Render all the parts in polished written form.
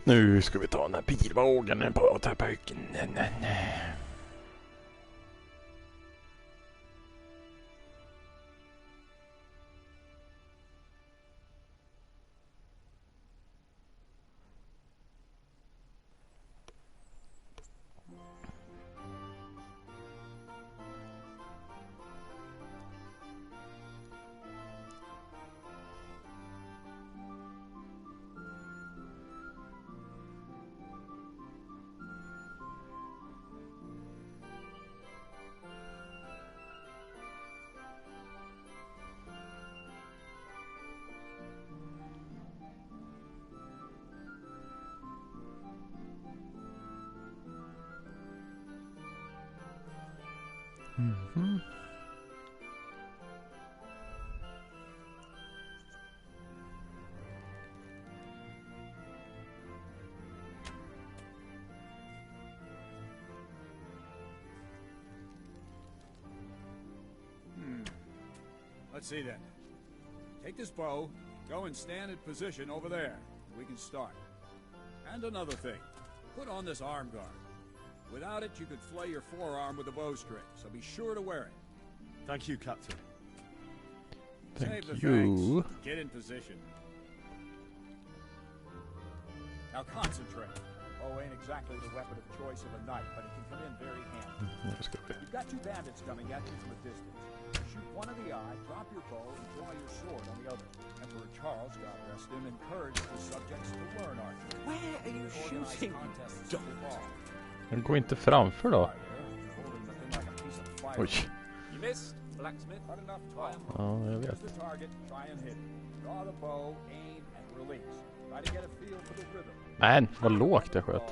Nu ska vi ta den här pilbågen på tapöken. Mhm. Let's see then. Take this bow, go and stand in position over there. We can start. And another thing, put on this arm guard. Without it, you could flay your forearm with a bowstring, so be sure to wear it. Thank you, Captain. Save the you. thanks. Get in position. Now concentrate. Bow ain't exactly the weapon of choice of a knight, but it can come in very handy. Nu ska vi. You've got two bandits coming at you from a distance. Shoot one in the eye, drop your bow, and draw your sword on the other. Emperor Charles, God rest him, encouraged his subjects to learn archery. Where are you shooting? Den går inte framför då. Oj. You missed, blacksmith. Ja, jag vet. Men, vad lågt jag sköt.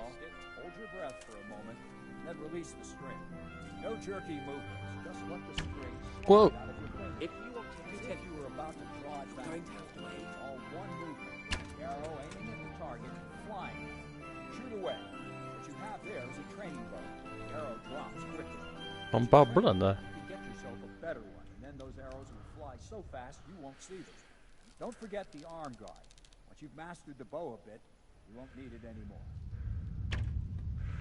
Wow. If you want to hit it, you were about to draw it back. Going to have to wait. All one movement. Arrow aiming at the target, flying. Shoot away. What you have there is a training bow. The arrow drops quickly. Han babblar där. You can get yourself a better one, and then those arrows will fly so fast you won't see them. Don't forget the arm guard. Once you've mastered the bow a bit, you won't need it anymore.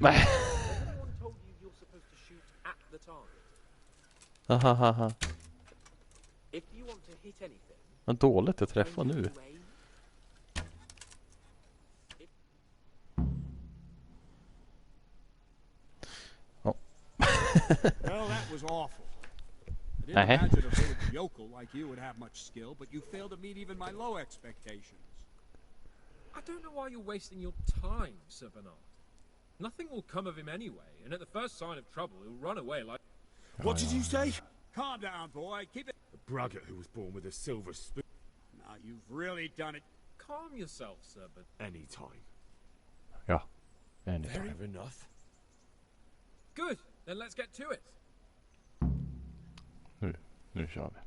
Everyone told you you're supposed to shoot at the target. Hahaha. If you want to hit anything, Vad dåligt jag träffar nu. Well, that was awful. I didn't imagine a village yokel like you would have much skill, but you failed to meet even my low expectations. I don't know why you're wasting your time, Sir Bernard. Nothing will come of him anyway, and at the first sign of trouble, he'll run away like... What did you say? Calm down, boy. Keep it... A braggart who was born with a silver spoon. Now, you've really done it. Calm yourself, Sir Bernard. Any time. Ja. Anytime. Fair enough. Good, then let's get to it. Nu kör vi.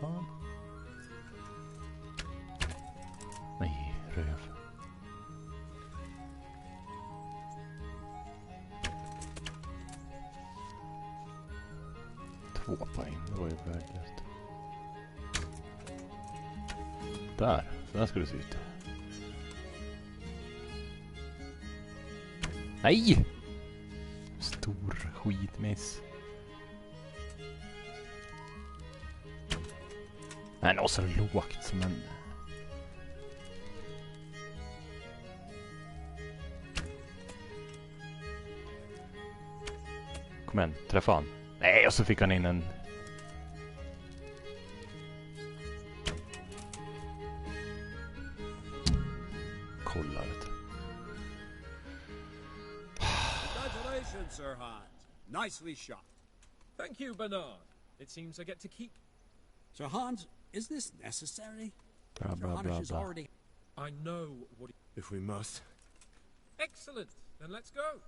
Fan. Nej, röv. Två poäng, det var ju värdelöst. Där, så där ska det se ut. Nej! Stor skitmiss. Men också lågt som en... Kom igen, träffa han. Nej, och så fick han in en... Kolla det. Congratulations, Sir Hans. Nicely shot. Thank you, Bernard. It seems I get to keep... Sir Hans, is this necessary? Blah, blah, blah, blah. Already... I know what... If we must. Excellent, then let's go.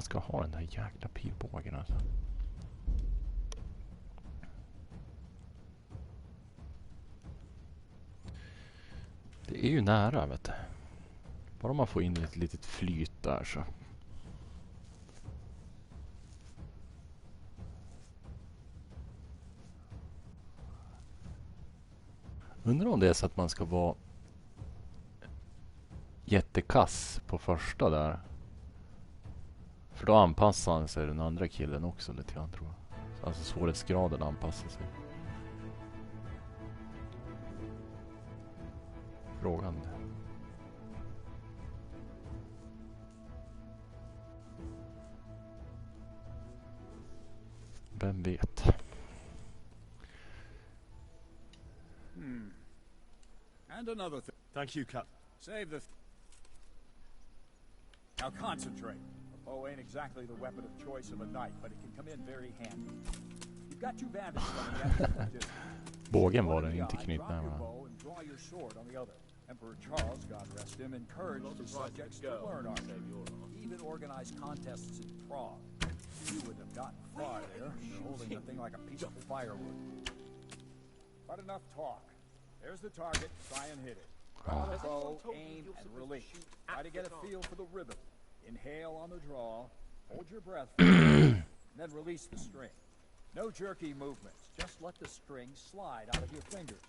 jag ska ha den där jäkla pilbågen alltså. Det är ju nära, vet du. Bara man får in ett litet flyt där så. Undrar om det är så att man ska vara jättekass på första där. För då anpassar han sig den andra killen också lite grann, tror jag. Alltså svårighetsgraden anpassar sig. Frågan. Vem vet? And another thing. Thank you, Cap. Save the... Now concentrate. A bow ain't exactly the weapon of choice of a knight, but it can come in very handy. You've got two bandages on the end of the distance. Bågen var den, inte knytnävarna. Drop your bow and draw your sword on the other. Emperor Charles, God rest him, encouraged his subjects to learn archery. He even organized contests in Prague. You wouldn't have gotten far there. You're holding the thing like a piece of firewood. But enough talk. There's the target. Try and hit it. Draw the bow, aim, and release. Try to get a feel for the rhythm. Inhale on the draw. Hold your breath for and then release the string. No jerky movements. Just let the string slide out of your fingers,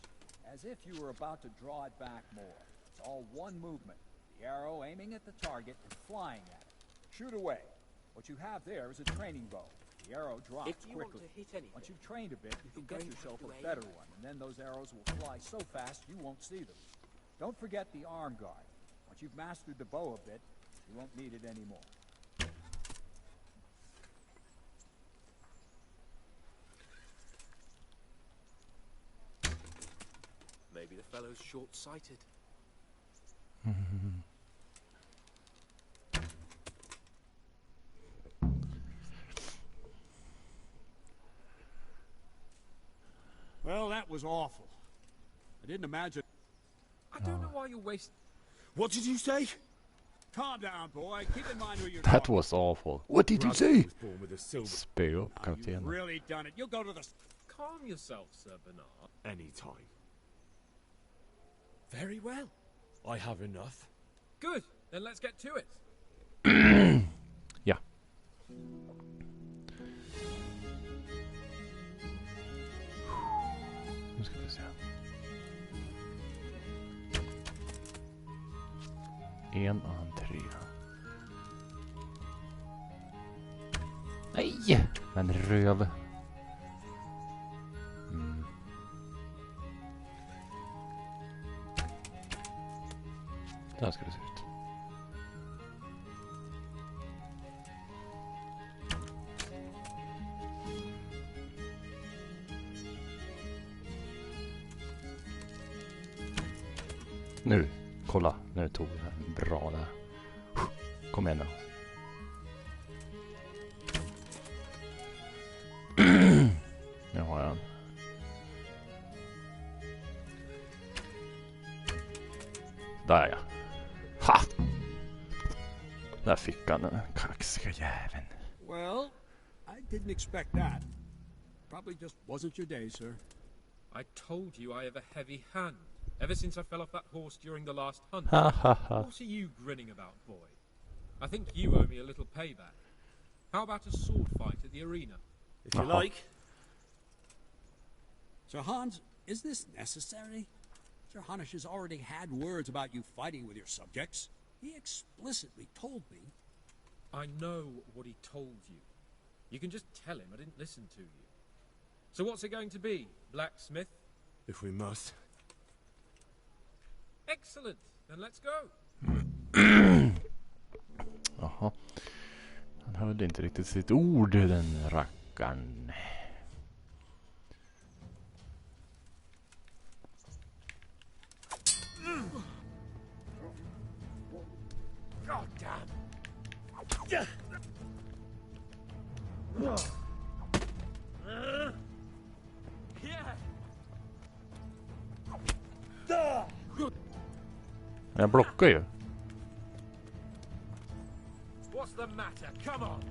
as if you were about to draw it back more. It's all one movement. The arrow aiming at the target and flying at it. Shoot away. What you have there is a training bow. The arrow drops If you quickly. want to hit anything, Once you've trained a bit, you can you're get going to yourself have a to aim. better one, and then those arrows will fly so fast you won't see them. Don't forget the arm guard. Once you've mastered the bow a bit, you won't need it anymore. maybe the fellow's short-sighted. Well, that was awful. I didn't imagine... I don't know why you're wasting... What did you say? Calm down, boy. Keep in mind who you're That talking was awful. What did you Brother say? was born with a silver Spö upp to. You've kaptenen. really done it. You'll go to the... Calm yourself, Sir Bernard. any time. Very well. I have enough. Good. Then let's get to it. Ja. Nu ska vi se. En entré. Nej! Men röv. Mm. Där ska det se ut. Nu, kolla. Nu tog det bra där. Kom igen nu. Nu har jag den. Där ja. Ha! Där fick han den kaxiga jäveln. Well, I didn't expect that. Probably just wasn't your day, sir. I told you I have a heavy hand. Ever since I fell off that horse during the last hunt. Ha ha ha. What are you grinning about, boy? I think you owe me a little payback. How about a sword fight at the arena? If you Uh-huh. like. Sir Hans, is this necessary? Sir Hanush has already had words about you fighting with your subjects. He explicitly told me. I know what he told you. You can just tell him I didn't listen to you. So what's it going to be, blacksmith? If we must. Excellent. Then let's go. Jaha. Han höll inte riktigt sitt ord, den rackaren. God damn. Jag blockar ju. What's What's the matter? Come on.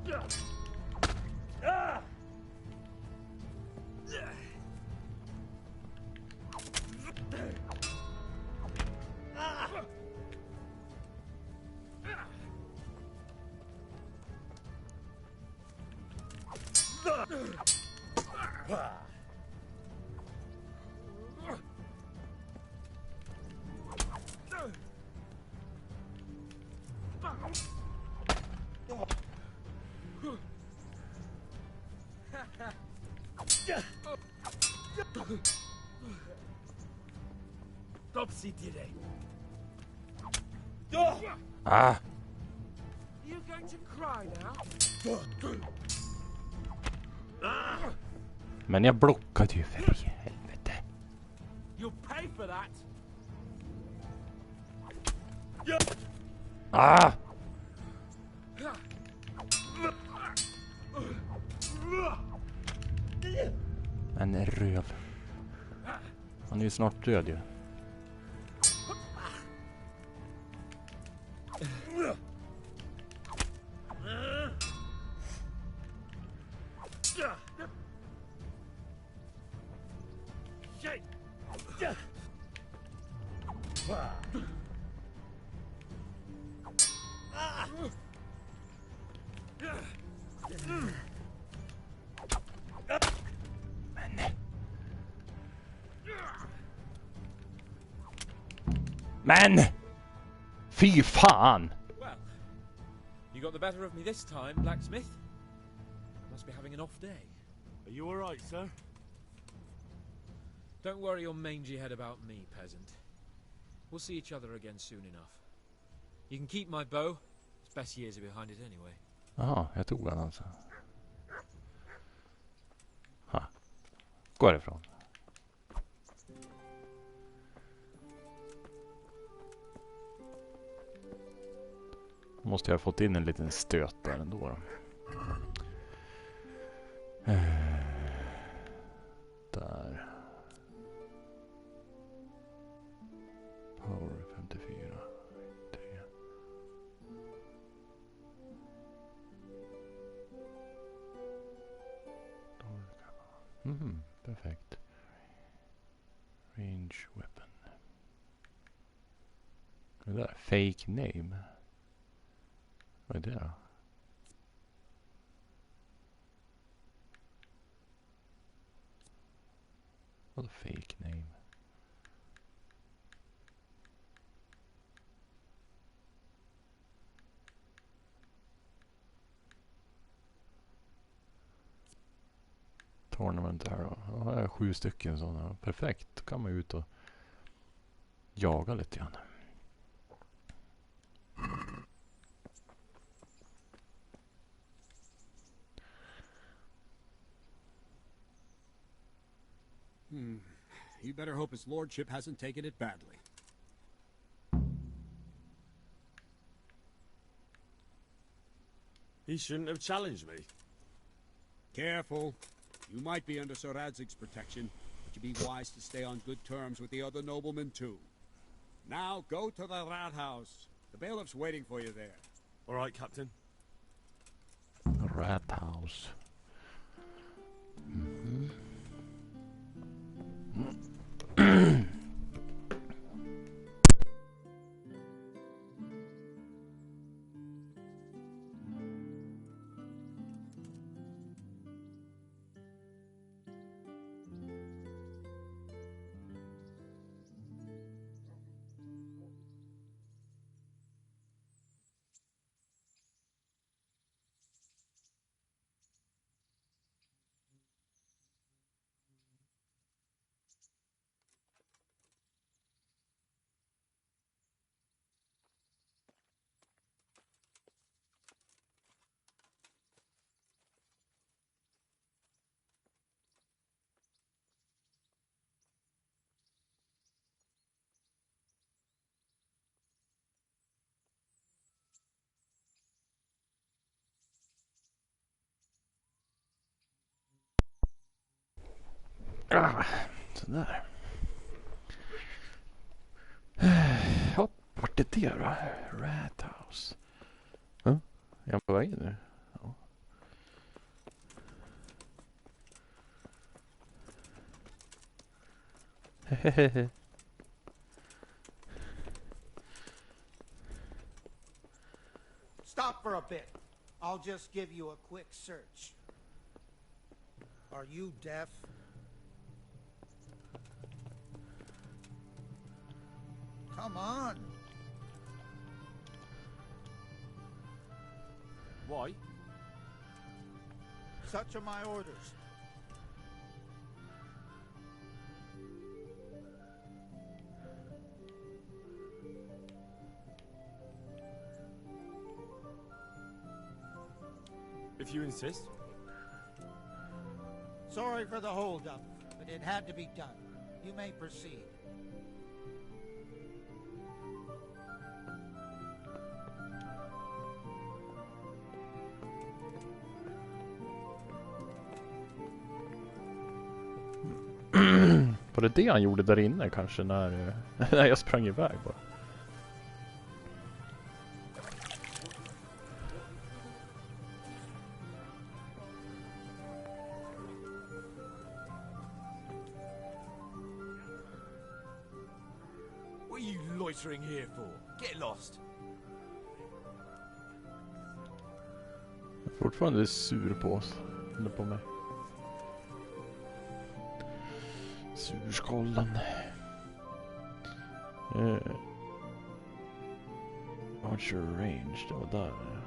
Topsy did it. Ah! You going to cry now? Men jag blockade ju för i helvete. You'll pay for that. Ah! En röv. Han är ju snart död ju. Men! Fy fan! Well, you got the better of me this time, blacksmith. Must be having an off day. Are you alright, sir? Don't worry your mangy head about me, peasant. We'll see each other again soon enough. You can keep my bow. Its best years are behind it anyway. Jaha, jag tog den alltså. Ha. Gå härifrån. Måste jag ha fått in en liten stöt där ändå då. Där. Power 54. 3. Perfekt. Range weapon. Det där, fake name. Vad är det då? Vadå fake name? Tournament här då. Ja, här är 7 stycken sådana. Perfekt. Då kan man ut och jaga lite grann. You better hope his lordship hasn't taken it badly. He shouldn't have challenged me. Careful. You might be under Sir Radzig's protection, but you'd be wise to stay on good terms with the other noblemen too. Now go to the rat house. The bailiff's waiting for you there. Alright, Captain. Rat house. Sådär. Hopp, vart är det då? Rat house. Huh? Är han på väg nu? Ja. Hehehe. Stop for a bit. I'll just give you a quick search. Are you deaf? Come on. Why? Such are my orders. If you insist. Sorry for the holdup, but it had to be done. You may proceed. Var det han gjorde där inne kanske när, när jag sprang iväg bara? What are you loitering here for? Get lost. Jag är fortfarande sur på oss. Eller på mig. Surskollen. Archer range, det var där.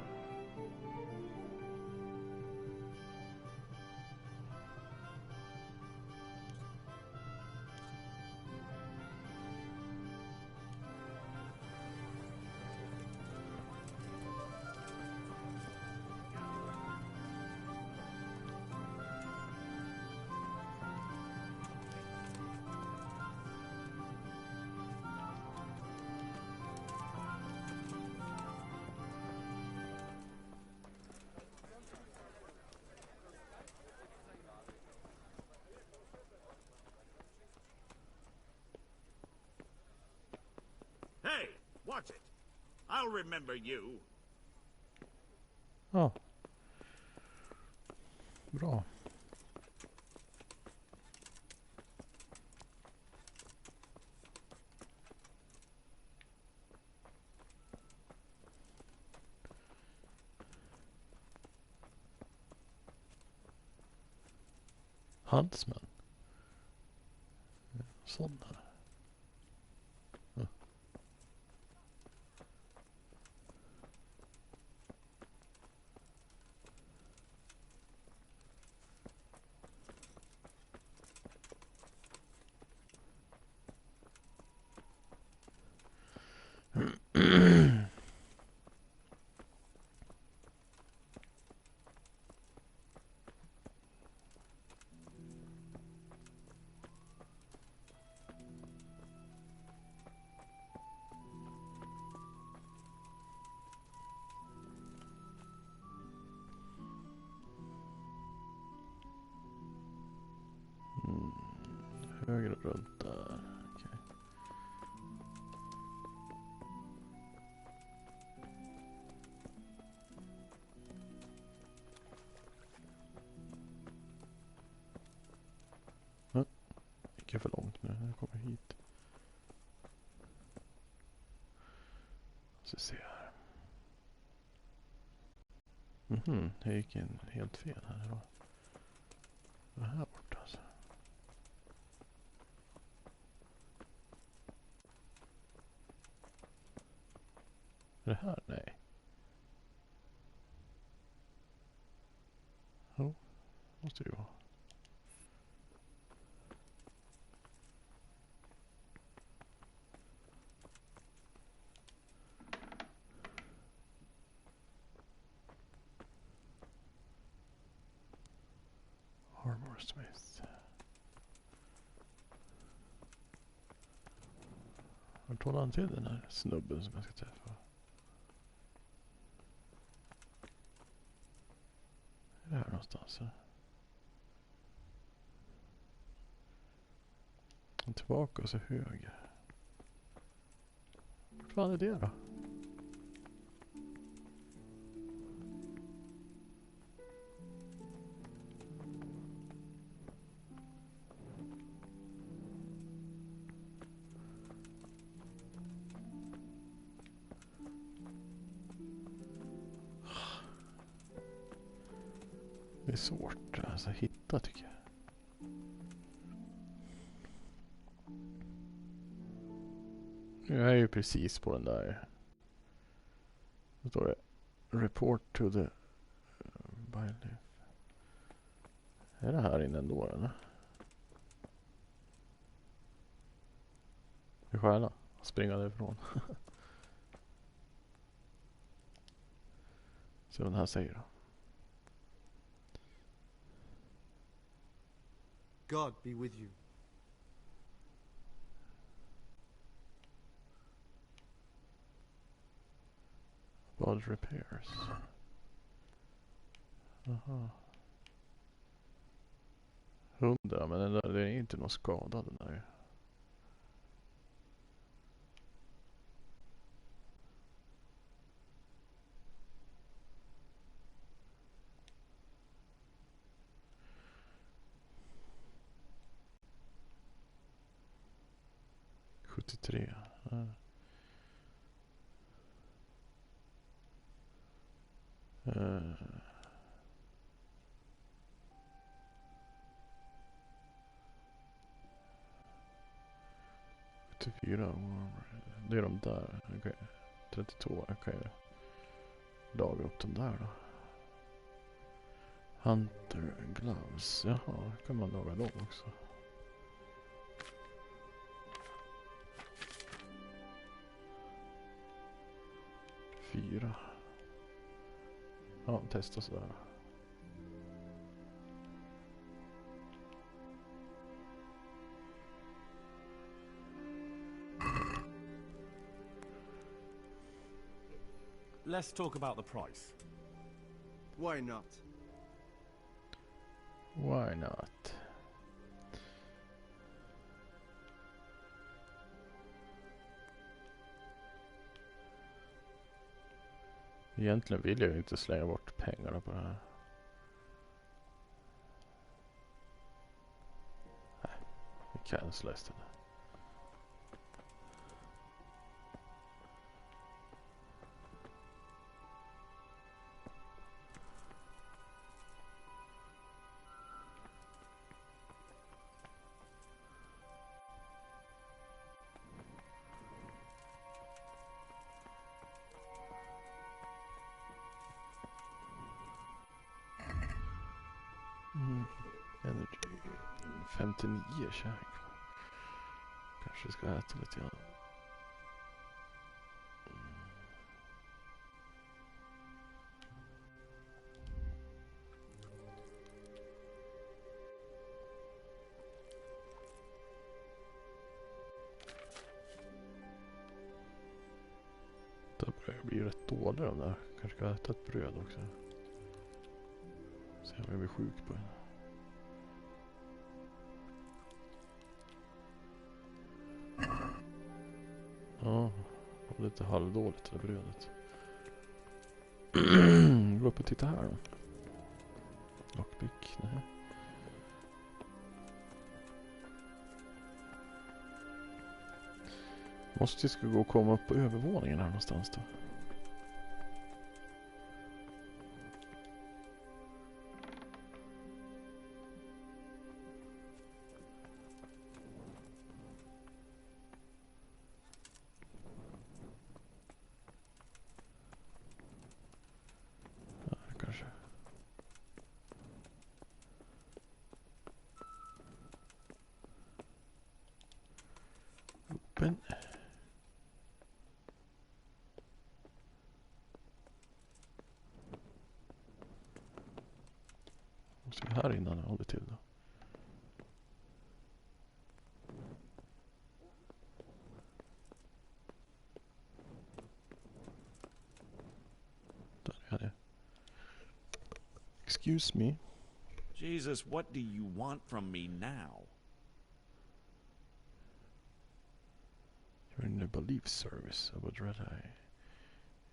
Hey, watch it. I'll remember you. Ja. Bra. Huntsman. Sådana. Höger och runt där. Okej. Gick jag för långt nu? Jag kommer hit. Så se här. Jag gick in helt fel här då. Det var här borta alltså. Är det här? Nej. Jo, måste det ju vara. Armor Smith. Vart tog han till den här snubben som jag ska träffa? Är det här någonstans? Och tillbaka och så höger. Vad fan är det då? är svårt alltså, att hitta tycker jag. Nu är jag ju precis på den där. Då står det report to the wildlife. Är det här inne ändå eller? Vi stjäla. Springa därifrån. Se vad den här säger då. God be with you. Bud repairs. Aha. 100, men den där, det är inte någon skadad den där. Ja. Det är de där. Okay. 32. Jag kan ju laga upp dem där då. Hunter gloves. Jaha, kan man laga dem också. Fyra. Ja, testa sådär. Let's talk about the price. Why not? Why not? Egentligen vill jag ju inte slänga bort pengarna på det här. Nej, vi cancella istället. Energy 59 käk. Kanske ska äta lite grann. Det börjar bli rätt dålig de där. Kanske ska äta ett bröd också. Se om jag blir sjuk på den. Ja, det var lite halvdåligt det brödet. Gå upp och titta här då. Lockpick, nej. Måste ska gå och komma upp på övervåningen här någonstans då. Kanske. Open. Och se här innan jag håller till då. Där är det. Excuse me. Jesus, what do you want from me now? You're in the belief service about Red Eye.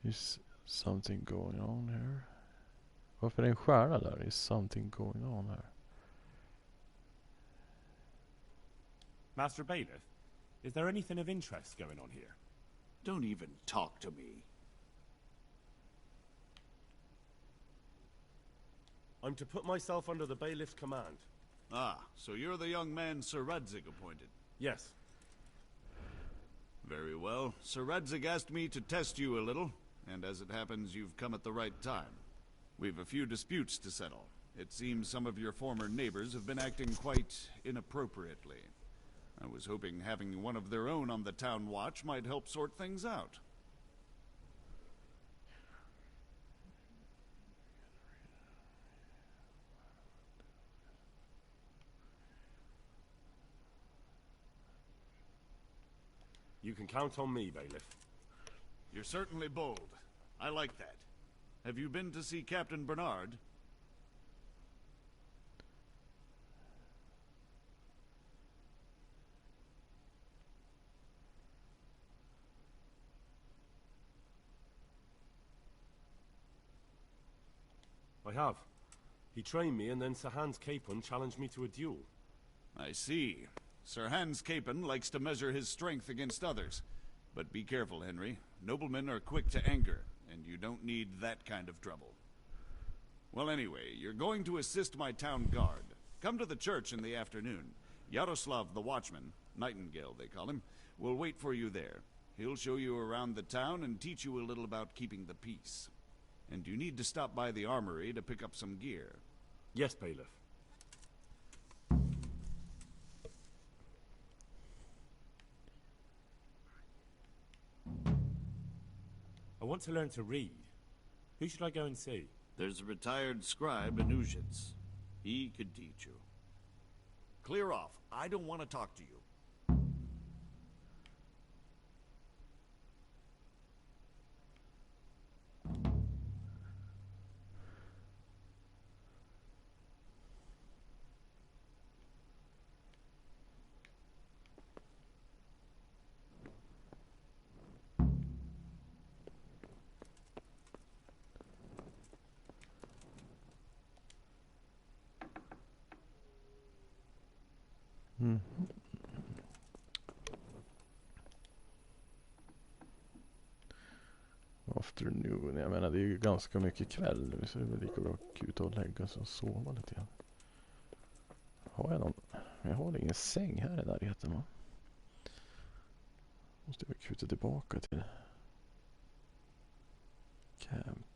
Is something going on here? Varför är det en stjärna där? Is something going on here? Master Bailiff, is there anything of interest going on here? Don't even talk to me. I'm to put myself under the bailiff's command. Ah, so you're the young man Sir Radzig appointed. Yes. Very well. Sir Radzig asked me to test you a little, and as it happens, you've come at the right time. We've a few disputes to settle. It seems some of your former neighbors have been acting quite inappropriately. I was hoping having one of their own on the town watch might help sort things out. You can count on me, bailiff. You're certainly bold. I like that. Have you been to see Captain Bernard? I have. He trained me, and then Sir Hans Capon challenged me to a duel. I see. Sir Hans Capon likes to measure his strength against others. But be careful, Henry. Noblemen are quick to anger, and you don't need that kind of trouble. Well, anyway, you're going to assist my town guard. Come to the church in the afternoon. Yaroslav the watchman, Nightingale they call him, will wait for you there. He'll show you around the town and teach you a little about keeping the peace. And you need to stop by the armory to pick up some gear. Yes, bailiff. I want to learn to read. Who should I go and see? There's a retired scribe in Uzhitz. He could teach you. Clear off. I don't want to talk to you. Afternoon, jag menar det är ju ganska mycket kväll nu så det är väl lika bra att kuta och lägga sig och sova lite grann. Har jag någon? Jag har ingen säng här i närheten, va? Måste jag kuta tillbaka till camp.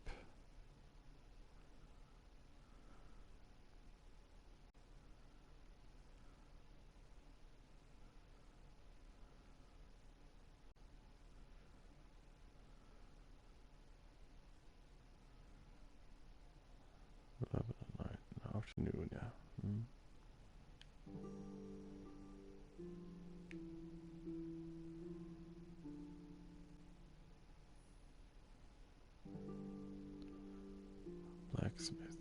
Afternoon, ja. Blacksmith.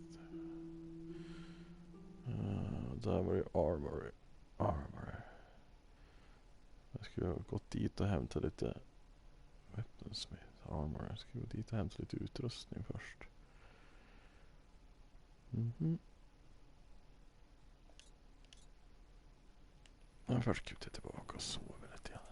Där var det armory. Jag skulle ha gått dit och hämtat lite weaponsmith. Armor. Jag skulle gå dit och hämta lite utrustning först. Jag först kutar tillbaka och sover lite grann.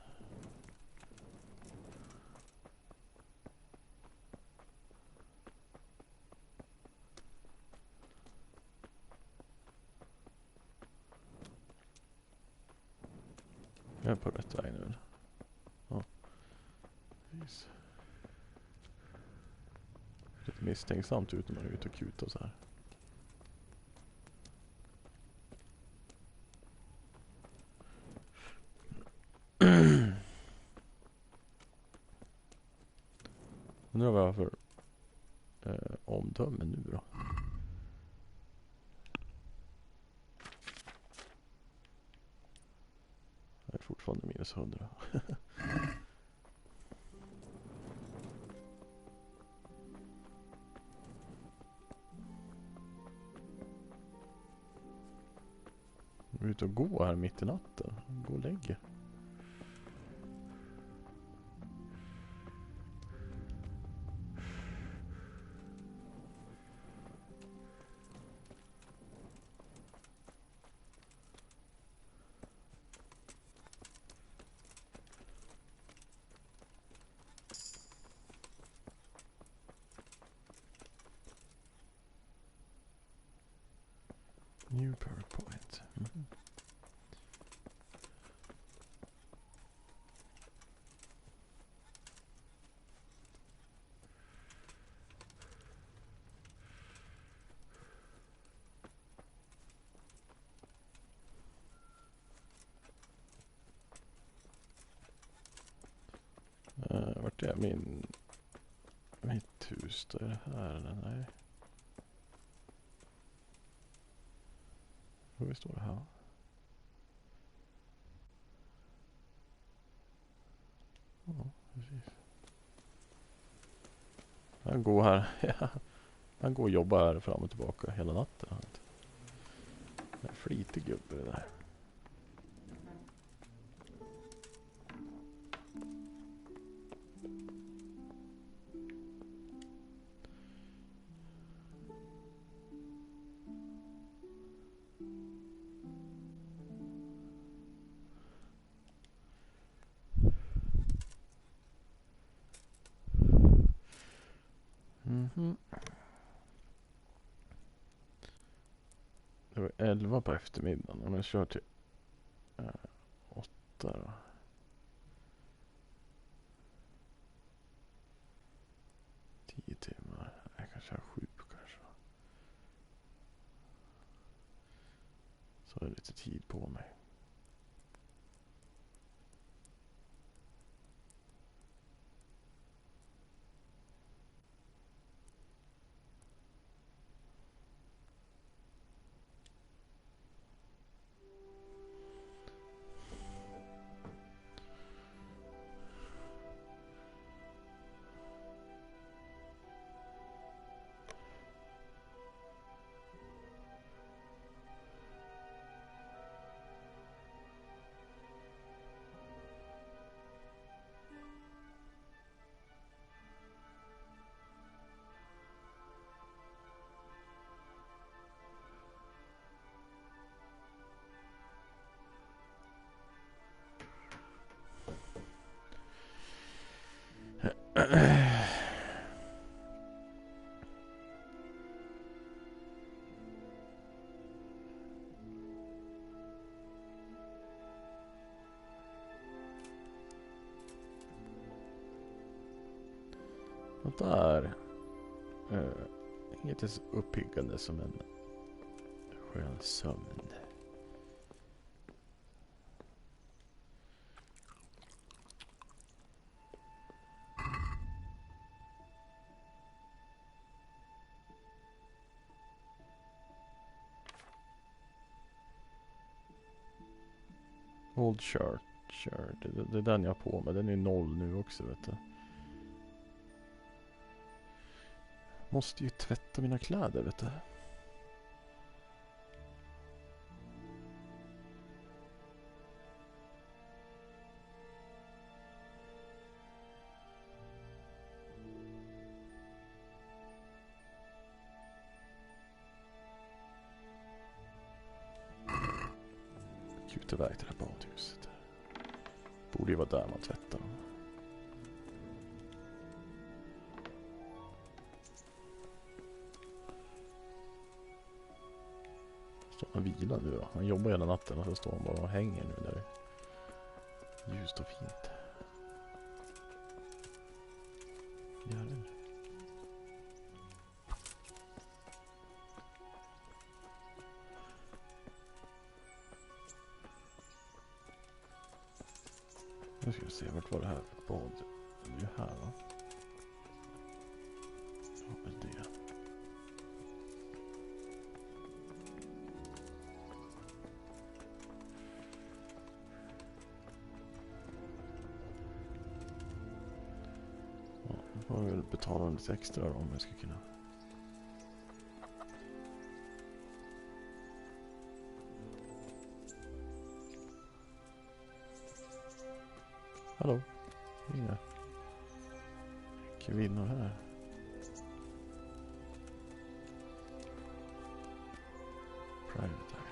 Jag är på rätt väg nu. Ja. Precis. Lite misstänksamt ut när man är ute och kutar så här. Undrar vad jag har för omdöme nu då. Jag är fortfarande minus 100. Jag är ute och gå här mitt i natten. Gå och lägga. New PowerPoint. Mm. Vart är mitt hus då? Är det här eller? Nej. Hur står det här? Ja, precis. Han går här. Ja. Han går och jobbar här fram och tillbaka hela natten. Det är en flitig gubbe det där. Mhm. Det var 11 på eftermiddagen. Om jag kör till 8 då. 10 timmar. Jag kanske har 7 kanske. Så är det lite tid på mig. Och där. Inget så uppiggande som en skön sömn. Old shirt. Det är den jag har på mig. Den är 0 nu också, vet du. Måste ju tvätta mina kläder, vet du. Gud, iväg till det här badhuset. Borde ju vara där man tvättar dem. Står han vila nu då? Han jobbar hela natten och så står han bara och hänger nu där. Ljust och fint. Jävlar. Nu ska vi se, vart var det här för bad? Det är ju här, va? Vad är det? Ja, då får jag väl betala lite extra då, om jag ska kunna. Hallå? Inga kvinnor här. Private area.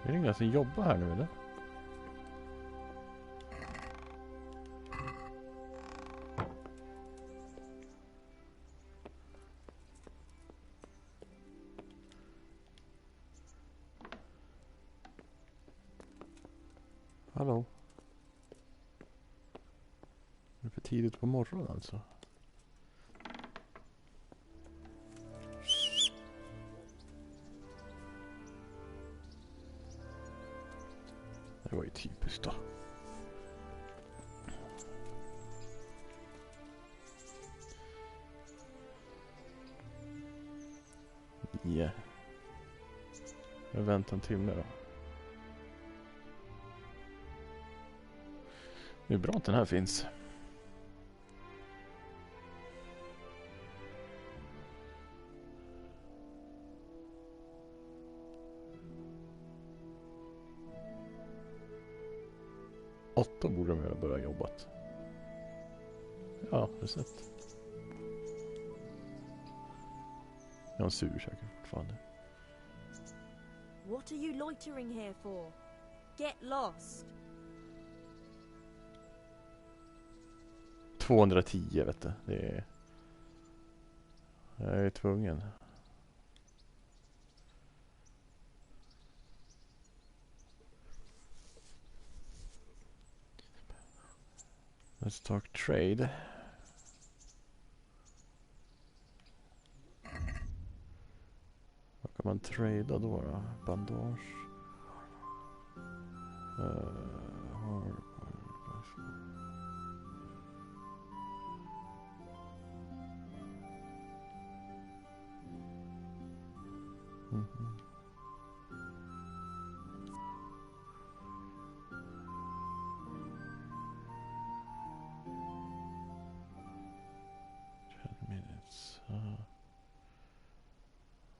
Är det inga som jobbar här nu eller? Hallå? Det är för tidigt på morgonen alltså. Det var ju typiskt då. Ja. Jag väntar en timme då. Det är bra att den här finns. Åtta borde de ha börjat jobbat. Ja, det är sett. Jag är sur säkert fortfarande. What are you loitering here for? Get lost. 210 vet du. Det är... Jag är tvungen. Let's talk trade. Vad kan man trada då? Bandage.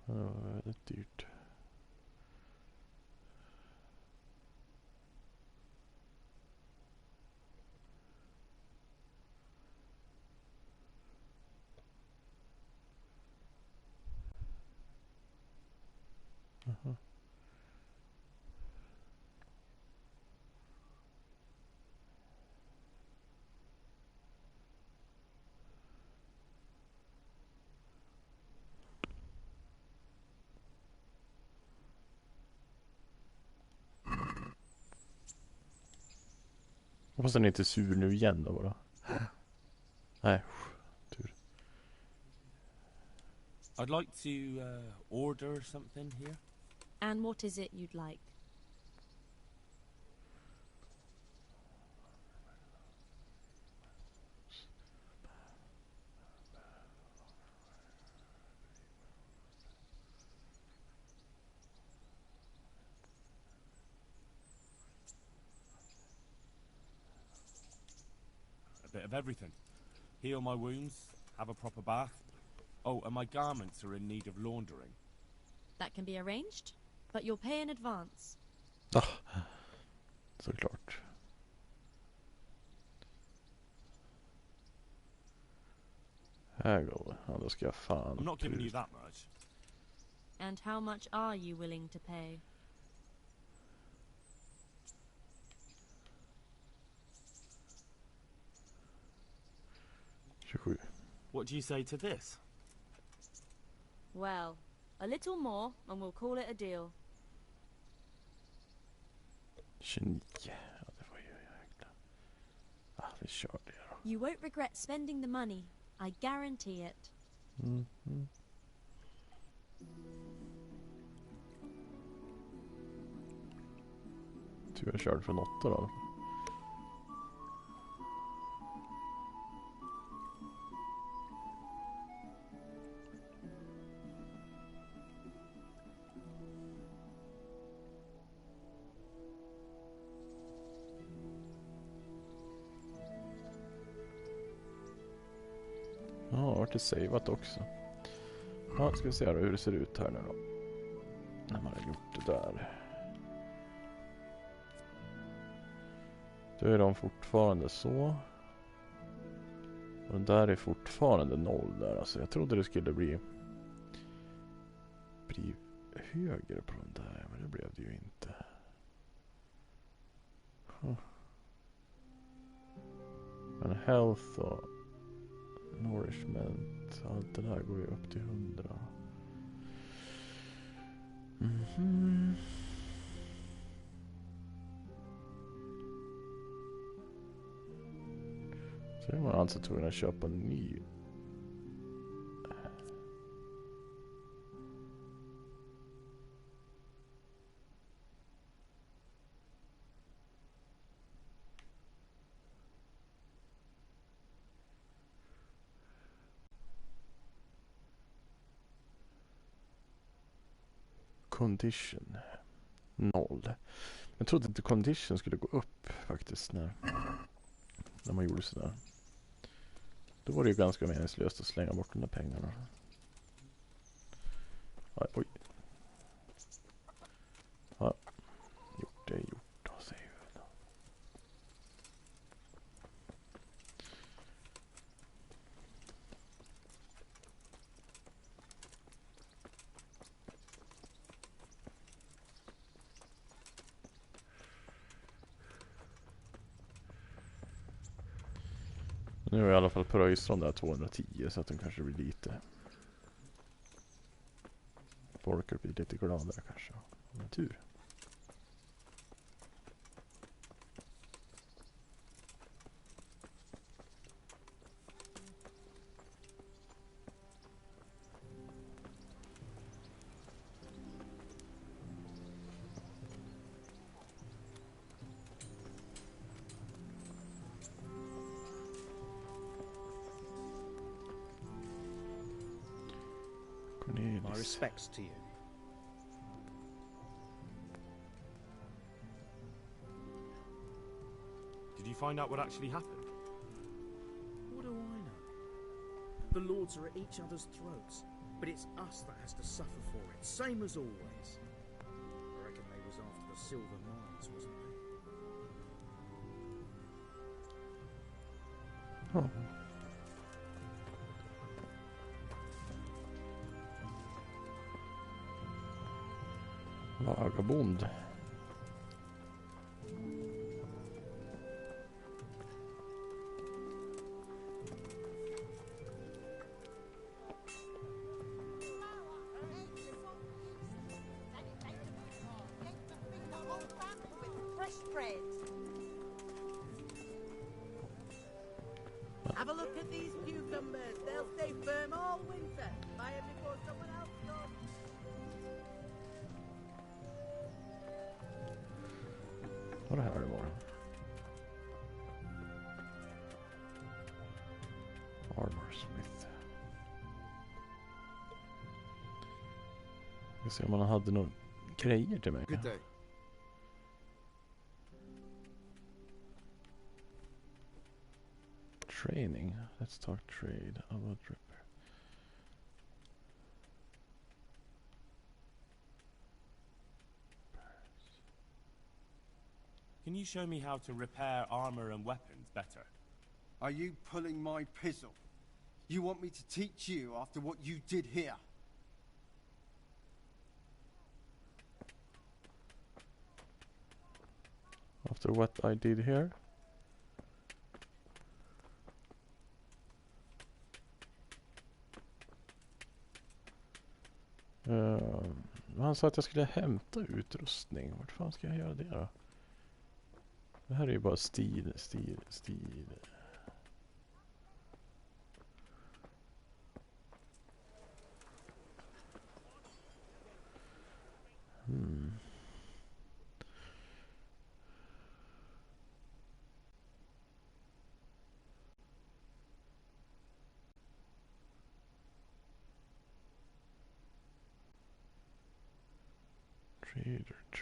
Det var väldigt dyrt. Aha. Hoppas den är inte sur nu igen då bara. Nej, tur. I'd like to order something here. And what is it you'd like? A bit of everything. Heal my wounds, have a proper bath. Oh, and my garments are in need of laundering. That can be arranged, but you'll pay in advance. Såklart. Här går det. Ja, då ska jag fan... I'm not giving you that much. And how much are you willing to pay? What do you say to this? Well, a little more and we'll call it a deal. 29. Ja, det var ju jäkla... vi kör det då. You won't regret spending the money. I guarantee it. Tur jag körde från 8 då. Ja, vart det savat också. Ja, ska vi se hur det ser ut här nu då. När man har gjort det där. Då är de fortfarande så. Och den där är fortfarande 0 där. Alltså jag trodde det skulle bli högre på den där. Men det blev det ju inte. Men health och nourishment, allt det där går ju upp till 100. Så är man alltså tvungen att köpa en ny. Condition 0. Jag trodde inte condition skulle gå upp faktiskt när man gjorde sådär. Då var det ju ganska meningslöst att slänga bort de där pengarna. Aj, oj. Ja, gjort det är gjort då, säger vi väl då. Nu är i alla fall pröjs de där 210 så att de kanske blir lite... Folk blir lite gladare kanske. Med tur. My respects to you. Did you find out what actually happened? What do I know? The lords are at each other's throats, but it's us that has to suffer for it, same as always. I reckon they was after the silver mines, wasn't they? Oh. Vagabond. Have a look at these cucumbers. They'll stay firm all winter. Buy them before someone else does. Vad är det här det var? Armor Smith. Jag ska se om man hade några grejer till mig. Good day. Training. Let's talk trade. About repair. Can you show me how to repair armor and weapons better? Are you pulling my pizzle? You want me to teach you after what you did here? After what I did here? Han sa att jag skulle hämta utrustning. Vart fan ska jag göra det då? Det här är ju bara stil.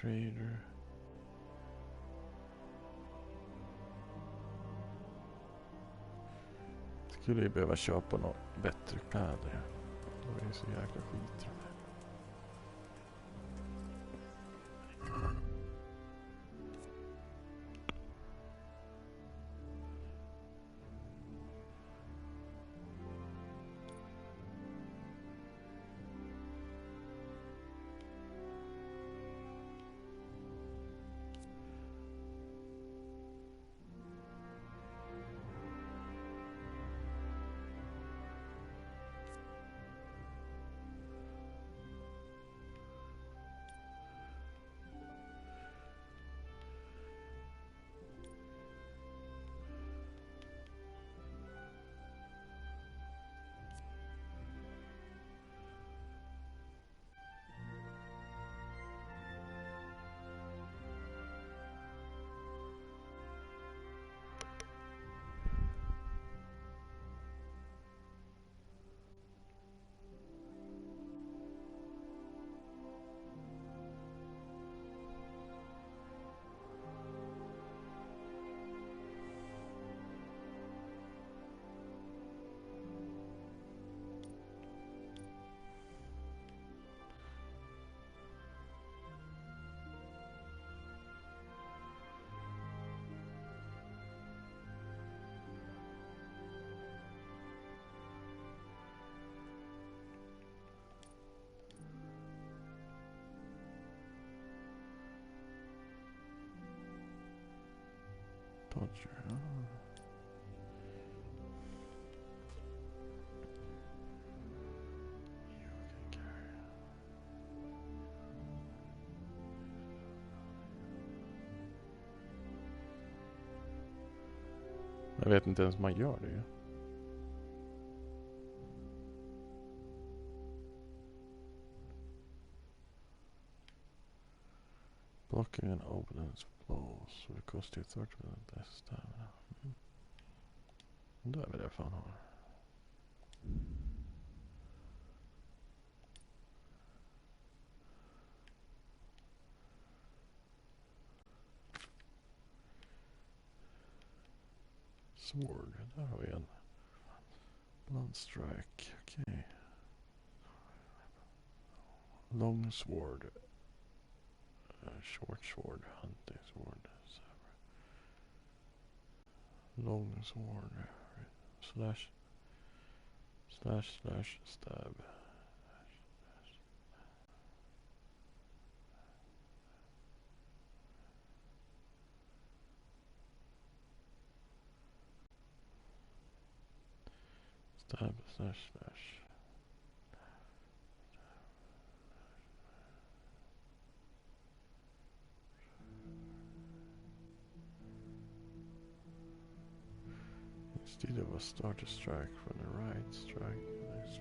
Trader. Skulle ju behöva köpa något bättre kläder. Det är så jäkla skit. Roger. Jag vet inte ens om man gör det ju. Blocking an opponent's blows will cost you 30% less stamina. Då är väl det fan har. Sword, där har vi en. Blood strike, okej. Long sword. Short sword, hunting sword. Long sword. Slash stab. Stab slash. Instead of a start a strike from the right, strike this.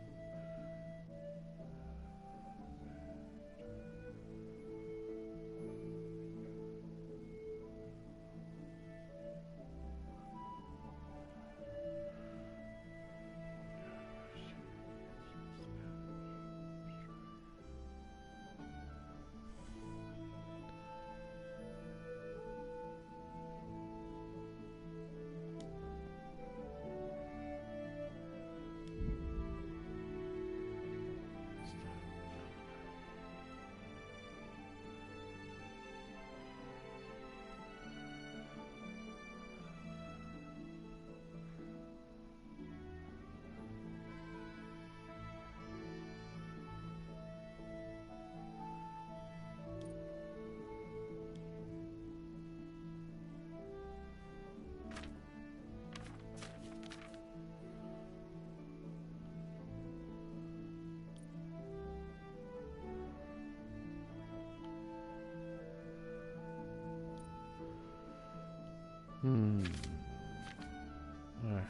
Nej.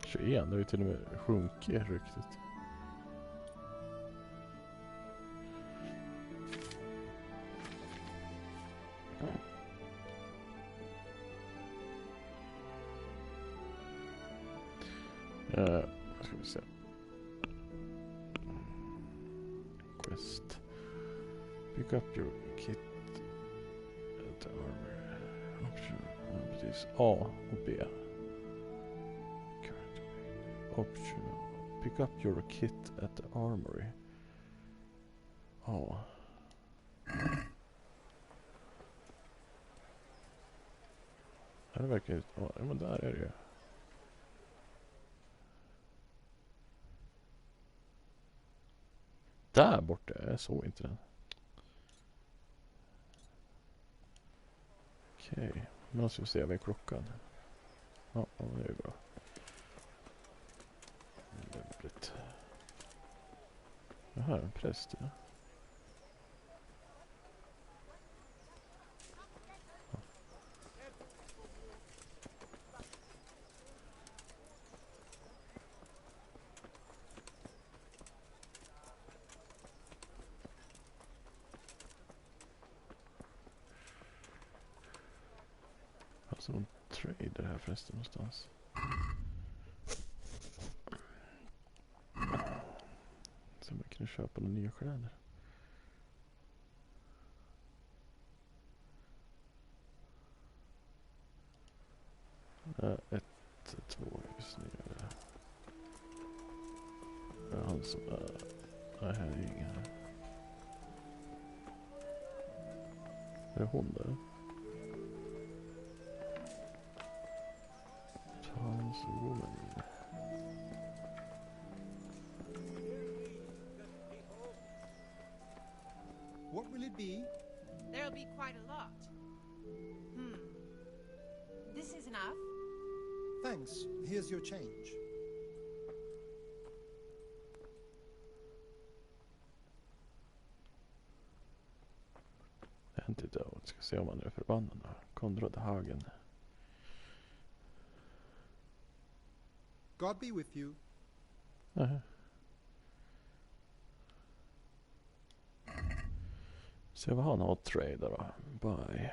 21, det har ju till och med sjunkit riktigt. Vad ska vi se. Quest. Pick up your kit at the armor. Option. Precis. A och B. Option. Pick up your kit at the armory. A. Här verkar det. Ja, men där är det ju. Där borta, jag såg inte den. Okej, nu måste vi se vad är klockan. Ja, det är bra. Lämpligt. Jaha, en präst. Ja. Alltså någon trader här förresten någonstans. Så man kan köpa några nya kläder. Ett, två just nu. Han som är... Nej, här är ingen här. Är det hon där? Transwoman. What will it be? There'll be quite a lot. This is enough. Thanks. Here's your change. Antidote. Ska se om han är förbannad då. Konrad Hagen. God be with you. Se vad han har att trada då. Buy.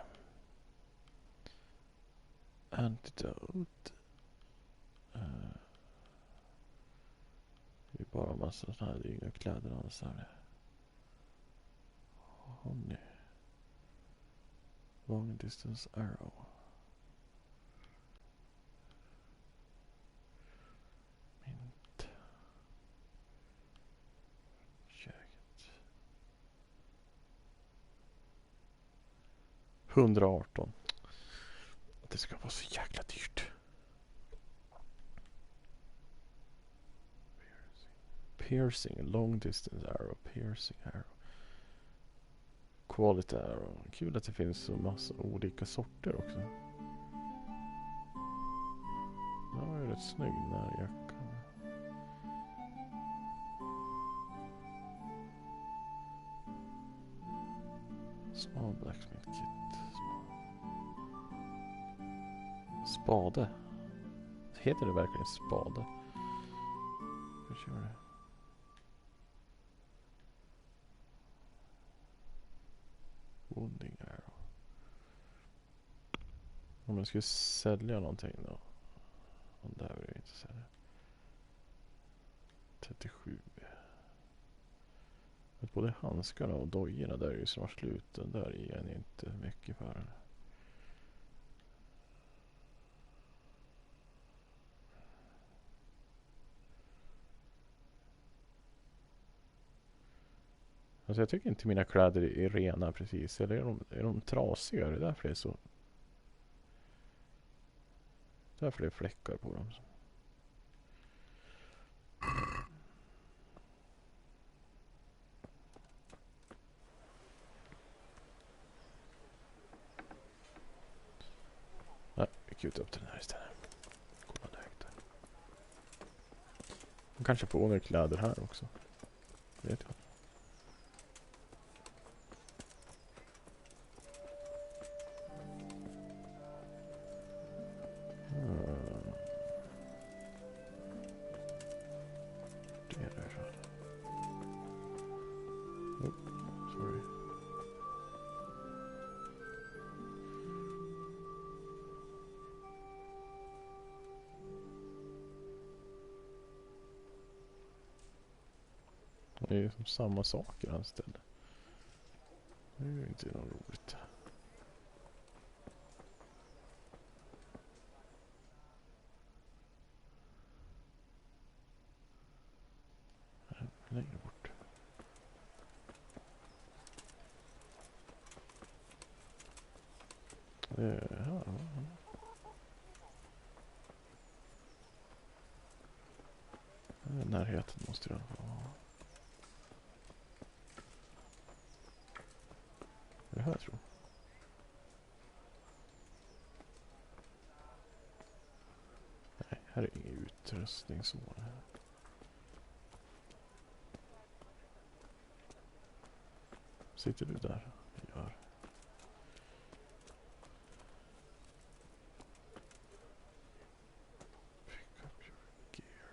Antidote. Det är bara en massa sådana här. Det är inga kläder alls här. Honey. Long distance arrow. Mint. Jacket. 118. Det ska vara så jäkla dyrt. Piercing. Long distance arrow. Piercing arrow. Quality arrow. Kul att det finns så massa olika sorter också. Den var ju rätt snygg den här jackan. Small blacksmith kit. Spade. Heter det verkligen spade? Vi kör det. Wounding arrow. Om jag skulle sälja någonting då. Om det här vill jag inte sälja. 37. Men både handskarna och dojorna där är ju snart slut. Den där är jag inte mycket för. Alltså jag tycker inte mina kläder är rena precis. Eller är de trasiga? Det är därför det är så. Därför det är fläckar på dem. Nej, vi kutar upp den här istället. Kolla direkt där. De kanske får några kläder här också. Det vet jag. Det är ju som samma saker han ställer. Det är ju inte något roligt. Längre bort. Ja. Närheten måste jag ha. Det här tror jag. Nej, här är ingen utrustning så. Sitter du där? Gör. Pick up your gear.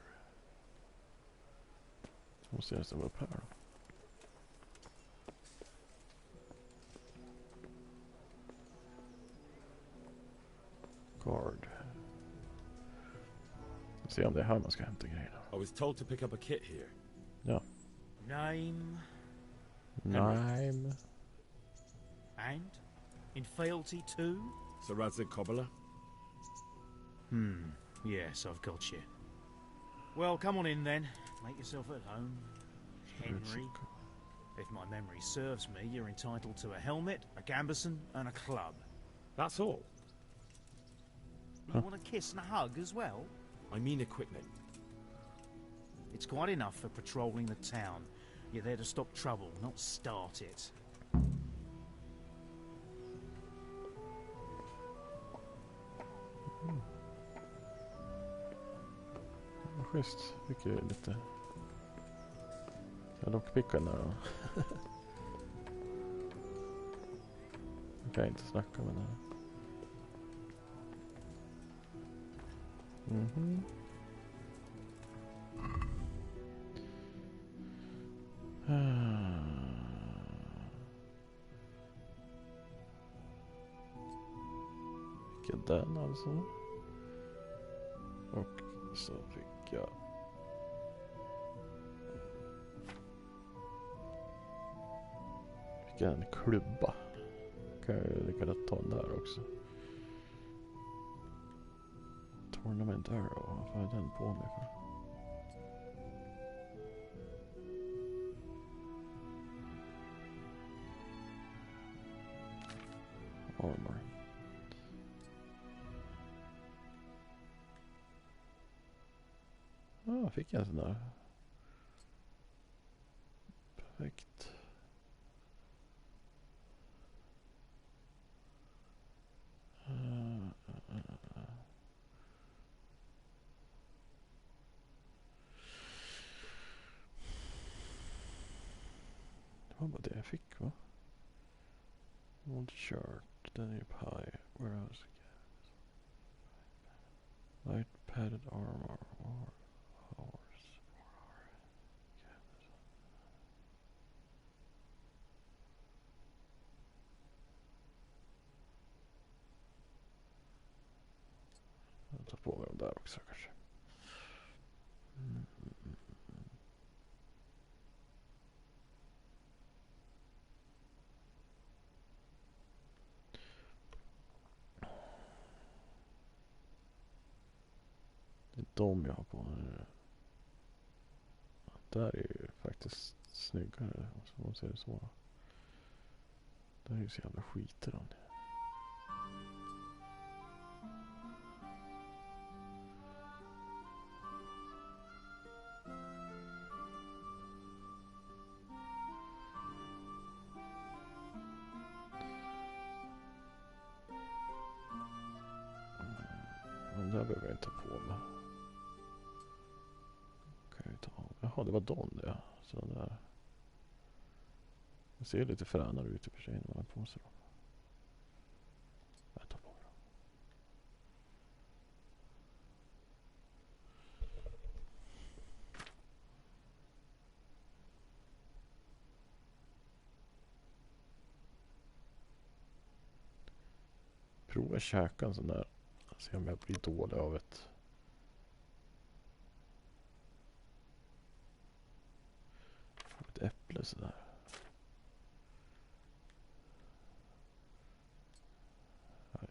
Måste jag nästan vara upp här då. Guard. Se om det är här man ska hämta grejerna. I was told to pick up a kit here. Ja. Name? Name. And? In fealty too? Sarazig Cobbler? Yes, I've got you. Well, come on in then. Make yourself at home. Henry. If my memory serves me, you're entitled to a helmet, a gambeson, and a club. That's all? You want a kiss and a hug as well? I mean equipment. It's quite enough for patrolling the town. You're there to stop trouble, not start it. Vad schysst. Fick ju lite... Jag lockpickar den där då. Jag kan inte snacka med den här. Mhm. Fick jag den alltså. Och så fick jag... Fick jag en klubba. Kan jag lika lätt ta den där också. Tournament Arrow. Vad är den på mig för? Armor. Fick jag en sån där. Perfekt. Det var bara det jag fick, va? Old chart, den är high. Warehouse. Light padded armor. Horse. Jag tar på mig dem där också kanske. Det är de jag har på mig. Där är ju faktiskt snyggare. Om man ser det så. Det är ju så jävla skiter om det. Men där behöver jag inte ta på mig. Kan jag ta av. Jaha, det var de det. Så den där. Det ser lite fränare ut i och för sig när man har på sig dem. Jag tar på mig dem. Prova käka en sån där. Se om jag blir dålig av ett äpple sådär.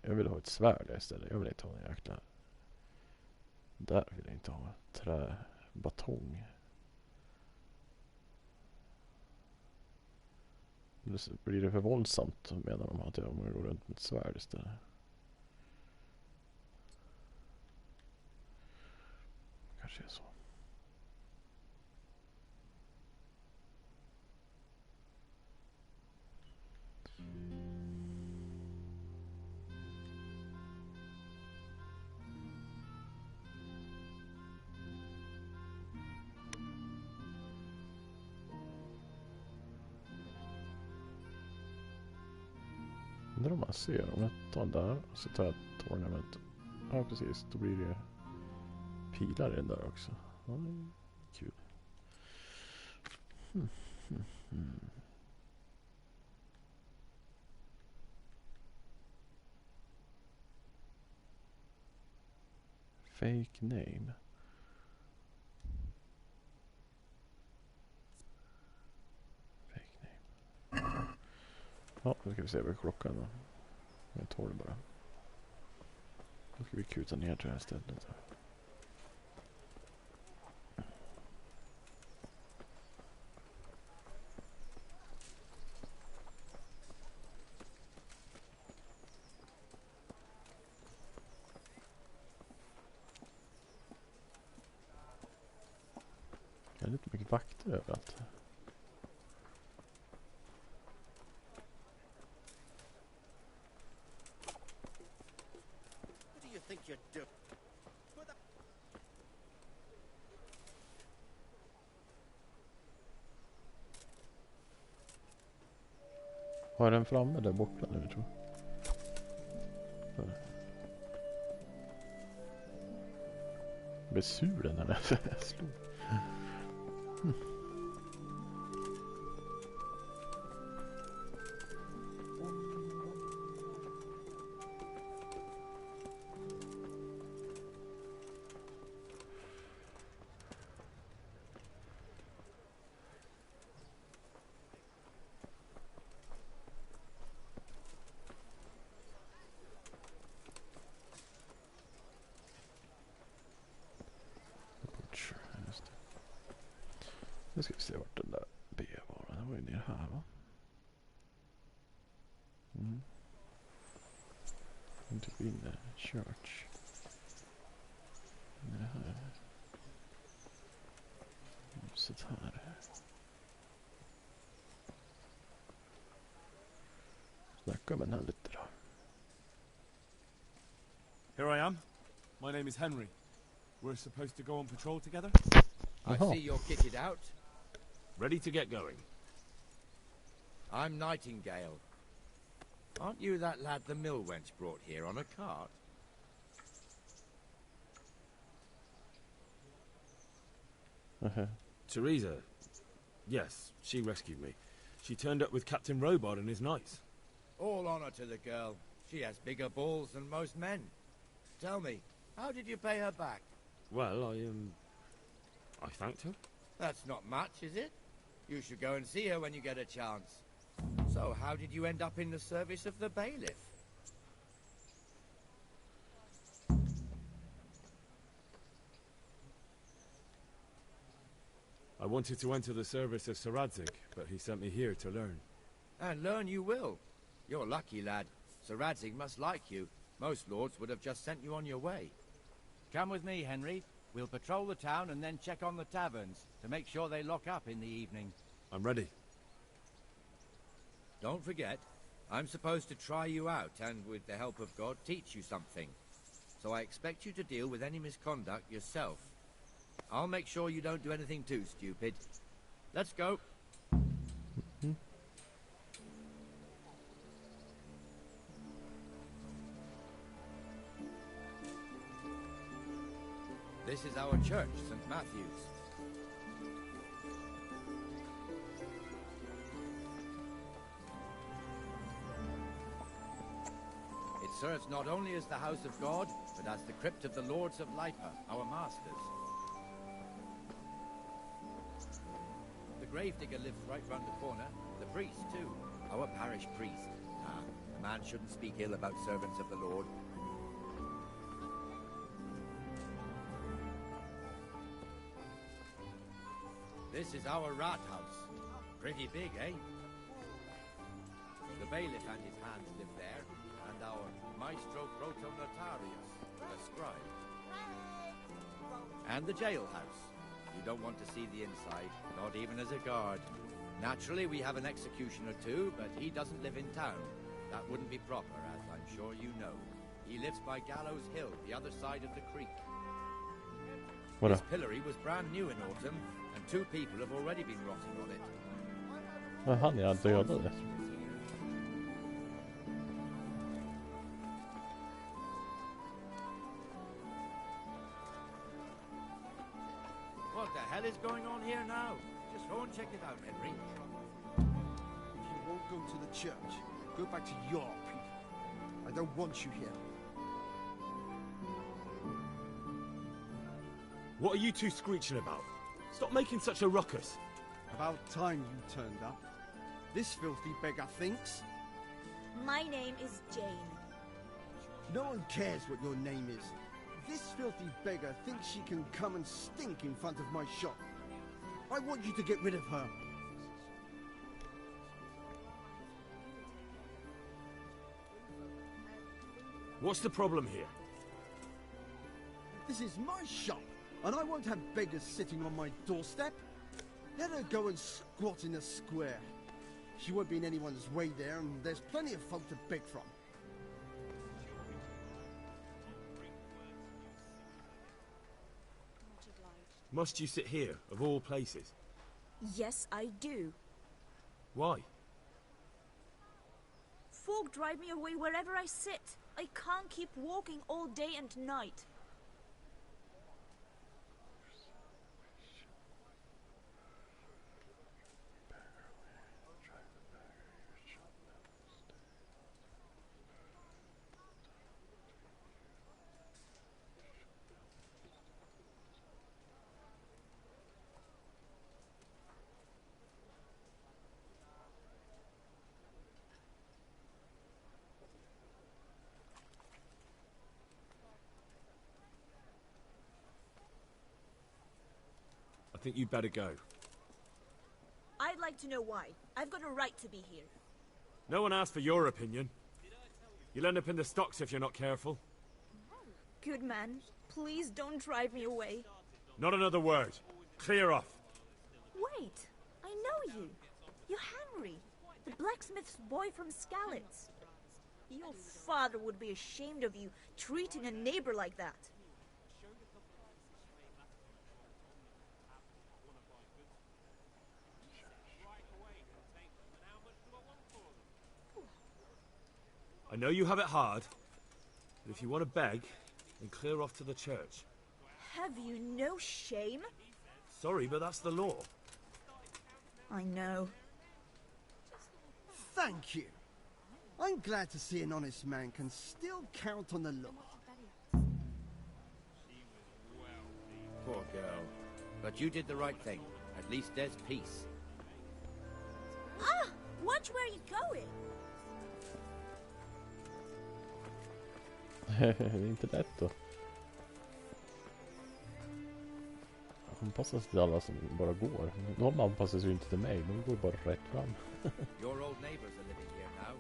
Jag vill ha ett svärd istället. Jag vill inte ha en jäkla... Där vill jag inte ha träbatong. Blir det för våldsamt menar de att jag går runt med ett svärd istället. Kanske är så. Undrar om man ser. Om jag tar där och så tar jag tournament. Ja precis, då blir det pilar i den där också. Ja, kul. Fake name. Fake name. Ja, nu ska vi se vad klockan då. Jag tar det bara. Då ska vi kuta ner till det här stället. Det är lite mycket vakter överallt. you do. Har den framme där borta nu, tror jag. Blir sur den här slår. Nu ska vi se vart den där B var. Den var ju ner här, va? Inte in i church. Det här. Huset här. Snacka med den här lite då. Here I am. My name is Henry. We're supposed to go on patrol together? I see you're kitted out. Ready to get going. I'm Nightingale. Aren't you that lad the mill wench brought here on a cart? Teresa. Yes, she rescued me. She turned up with Captain Robard and his knights. All honor to the girl. She has bigger balls than most men. Tell me, how did you pay her back? Well, I thanked her. That's not much, is it? You should go and see her when you get a chance. So, how did you end up in the service of the bailiff? I wanted to enter the service of Cerafits, but he sent me here to learn. And learn you will. You're lucky, lad. Cerafits must like you. Most lords would have just sent you on your way. Come with me, Henry. We'll patrol the town and then check on the taverns to make sure they lock up in the evening. I'm ready. Don't forget, I'm supposed to try you out and, with the help of God, teach you something. So I expect you to deal with any misconduct yourself. I'll make sure you don't do anything too stupid. Let's go. This is our church, St. Matthew's. It serves not only as the house of God, but as the crypt of the Lords of Lipa, our masters. The gravedigger lives right round the corner. The priest, too. Our parish priest. A man shouldn't speak ill about servants of the Lord. This is our rat house. Pretty big, eh? The bailiff and his hands live there, and our maestro protonotarius, the scribe. And the jailhouse. You don't want to see the inside, not even as a guard. Naturally, we have an executioner too, but he doesn't live in town. That wouldn't be proper, as I'm sure you know. He lives by Gallows Hill, the other side of the creek. This pillory was brand new in autumn, and 2 people have already been rotting on it. Han är dödade. What the hell is going on here now? Just go and check it out, Henry. If you won't go to the church, go back to your people. I don't want you here. What are you two screeching about? Stop making such a ruckus. About time you turned up. This filthy beggar thinks. My name is Jane. No one cares what your name is. This filthy beggar thinks she can come and stink in front of my shop. I want you to get rid of her. What's the problem here? This is my shop, and I won't have beggars sitting on my doorstep. Let her go and squat in a square. She won't be in anyone's way there, and there's plenty of folk to beg from. Must you sit here, of all places? Yes, I do. Why? Folk drive me away wherever I sit. I can't keep walking all day and night. I think you'd better go. I'd like to know why. I've got a right to be here. No one asked for your opinion. You'll end up in the stocks if you're not careful. Good man, please don't drive me away. Not another word. Clear off. Wait, I know you. You're Henry, the blacksmith's boy from Skalitz. Your father would be ashamed of you, treating a neighbor like that. I know you have it hard, but if you want to beg, then clear off to the church. Have you no shame? Sorry, but that's the law. I know. Thank you. I'm glad to see an honest man can still count on the law. Poor girl. But you did the right thing. At least there's peace. Ah! Watch where you're going! Det är inte lätt då. Anpassas till alla som bara går. De anpassar sig inte till mig. De går bara rätt fram. Your old neighbors are living here now.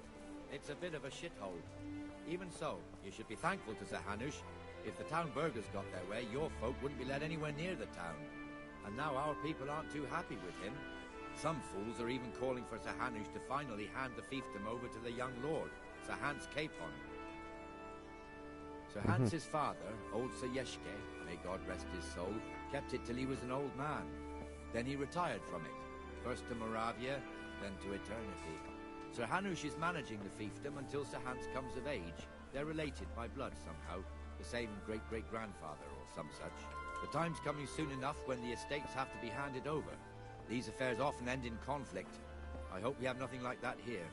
It's a bit of a shithole. Even so, you should be thankful to Sir Hanush. If the town burghers got their way, your folk wouldn't be let anywhere near the town. And now our people aren't too happy with him. Some fools are even calling for Sir Hanush to finally hand the fiefdom over to the young lord, Sir Hans Capon. Sir Hans's father, old Sir Yeshke, may God rest his soul, kept it till he was an old man. Then he retired from it, first to Moravia, then to eternity. Sir Hanush is managing the fiefdom until Sir Hans comes of age. They're related by blood somehow, the same great-great-grandfather or some such. The time's coming soon enough when the estates have to be handed over. These affairs often end in conflict. I hope we have nothing like that here.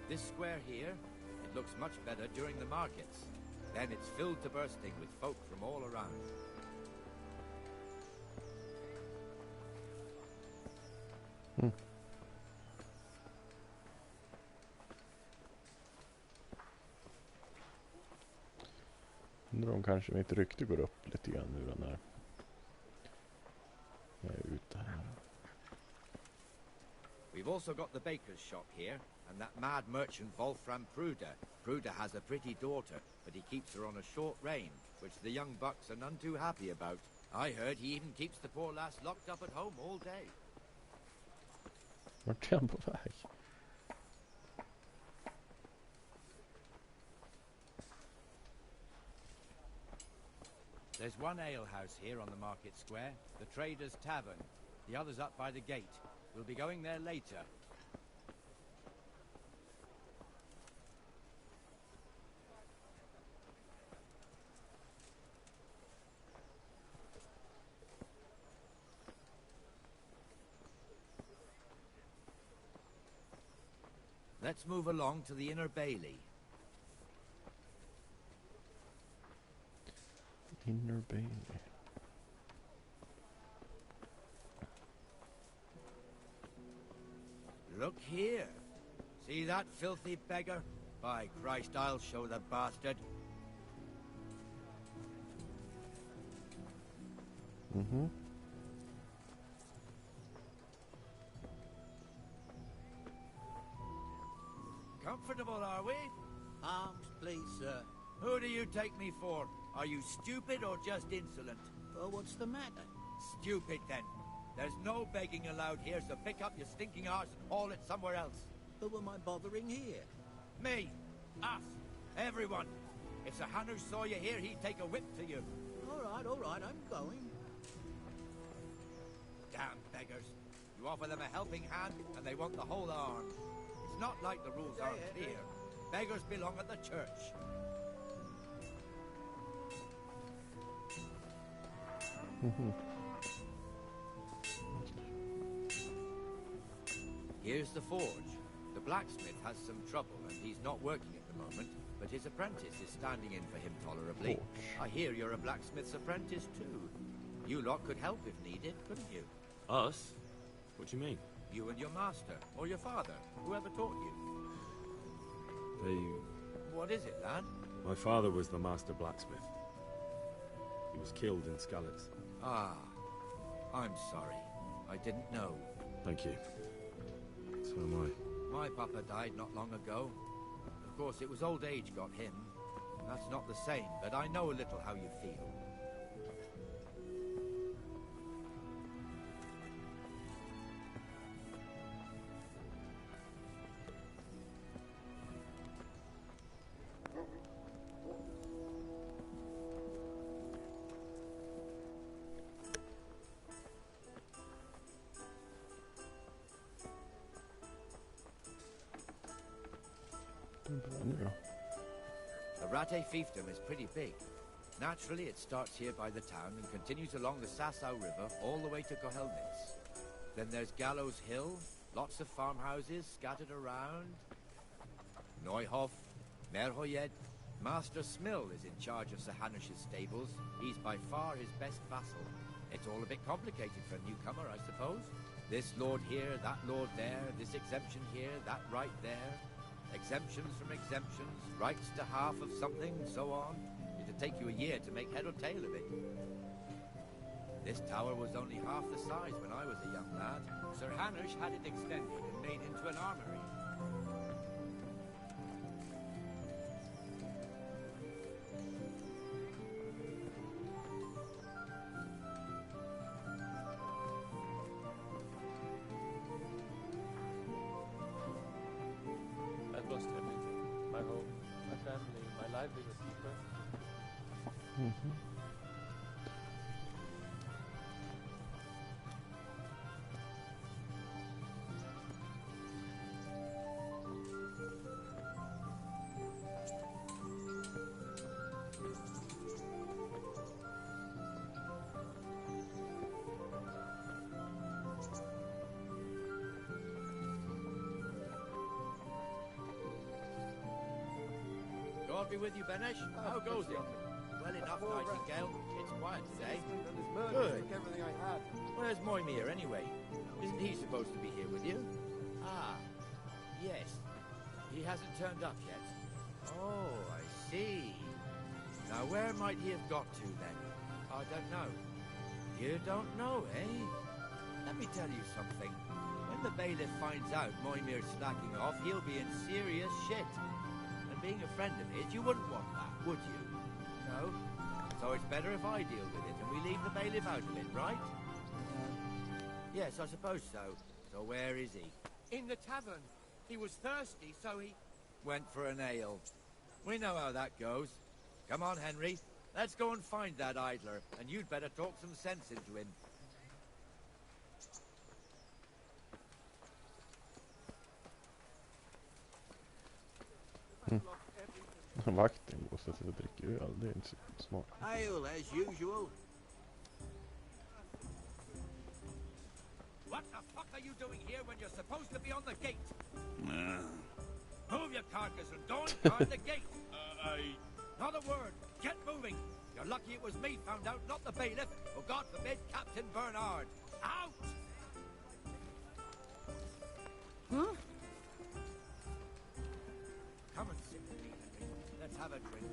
This square here, it looks much better during the markets. Then it's filled to bursting with folk from all around. Undrar om kanske mitt rykte går upp lite grann nu när jag är ute här. We've also got the baker's shop here, and that mad merchant Wolfram Pruder. Pruder has a pretty daughter, but he keeps her on a short rein, which the young bucks are none too happy about. I heard he even keeps the poor lass locked up at home all day. Vart är han på väg? There's one alehouse here on the market square, the Trader's Tavern. The other's up by the gate. We'll be going there later. Let's move along to the inner bailey. Inner bailey. Look here. See that filthy beggar? By Christ, I'll show the bastard. Comfortable, are we? Arms, please, sir. Who do you take me for? Are you stupid or just insolent? Well, what's the matter? Stupid, then. There's no begging allowed here, so pick up your stinking arse and haul it somewhere else. Who am I bothering here? Me. Us. Everyone. If Sir Hanush saw you here, he'd take a whip to you. All right, I'm going. Damn beggars. You offer them a helping hand, and they want the whole arm. It's not like the rules aren't clear. Beggars belong at the church. Here's the forge. The blacksmith has some trouble, and he's not working at the moment, but his apprentice is standing in for him tolerably. I hear you're a blacksmith's apprentice, too. You lot could help if needed, couldn't you? Us? What do you mean? You and your master, or your father, whoever taught you. What is it, lad? My father was the master blacksmith. He was killed in Skalitz. Ah, I'm sorry. I didn't know. Thank you. So am I. My papa died not long ago. Of course, it was old age got him. That's not the same, but I know a little how you feel. The Rate fiefdom is pretty big. Naturally, it starts here by the town and continues along the Sasau River all the way to Kohelnitz. Then there's Gallows Hill, lots of farmhouses scattered around. Neuhof, Merhoyed. Master Smill is in charge of Sir Hanush's stables. He's by far his best vassal. It's all a bit complicated for a newcomer, I suppose. This lord here, that lord there, this exemption here, that right there. Exemptions from exemptions, rights to half of something, so on. It'd take you a year to make head or tail of it. This tower was only half the size when I was a young lad. Sir Hanush had it extended and made into an armory. I've lost everything. My home, my family, my livelihood. God be with you, Benesh. How goes it? Well enough, Nightingale. It's quiet today. Good. Everything I had. Where's Moimir, anyway? Isn't he supposed to be here with you? Ah, yes. He hasn't turned up yet. Oh, I see. Now, where might he have got to, then? I don't know. You don't know, eh? Let me tell you something. When the bailiff finds out Moimir's slacking off, he'll be in serious shit. And being a friend of his, you wouldn't want that, would you? No? So it's better if I deal with it and we leave the bailiff out of it, right? Yes, I suppose so. So where is he? In the tavern. He was thirsty, so he... Went for an ale. We know how that goes. Come on, Henry. Let's go and find that idler, and you'd better talk some sense into him. Vakten går så att jag dricker öl, det är inte så smart. Ale as usual. What the fuck are you doing here when you're supposed to be on the gate? Move your carcass and don't guard the gate. Not a word. Get moving. You're lucky it was me found out, not the bailiff, or God forbid, Captain Bernard. Out! Huh? Come and sit with me, Henry. Let's have a drink.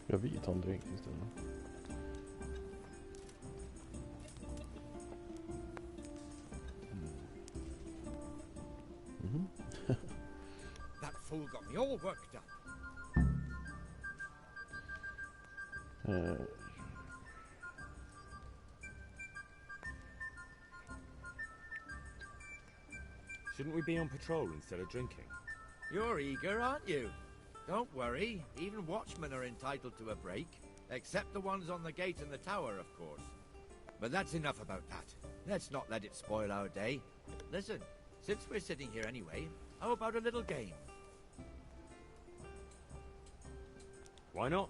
Jag vill ta en drink istället. fool got me all worked up. Shouldn't we be on patrol instead of drinking? You're eager, aren't you? Don't worry, even watchmen are entitled to a break. Except the ones on the gate and the tower, of course. But that's enough about that. Let's not let it spoil our day. Listen, since we're sitting here anyway, how about a little game? Why not?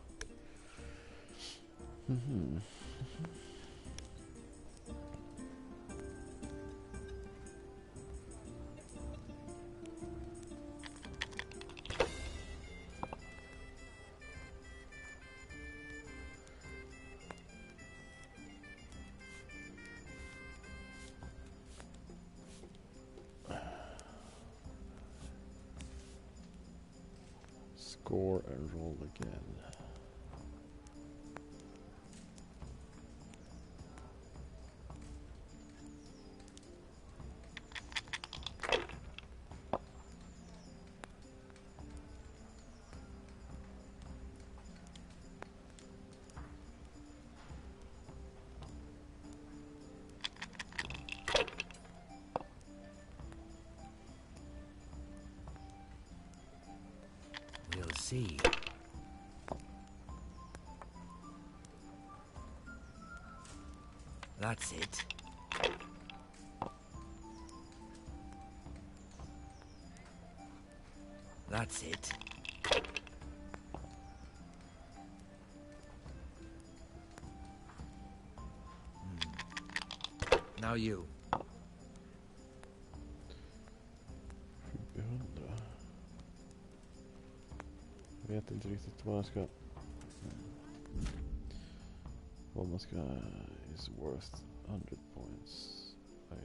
Score and roll again. We'll see. That's it. That's it. Now you. 400. Jag vet inte riktigt vad jag ska... Vad man ska... is worth 100 points.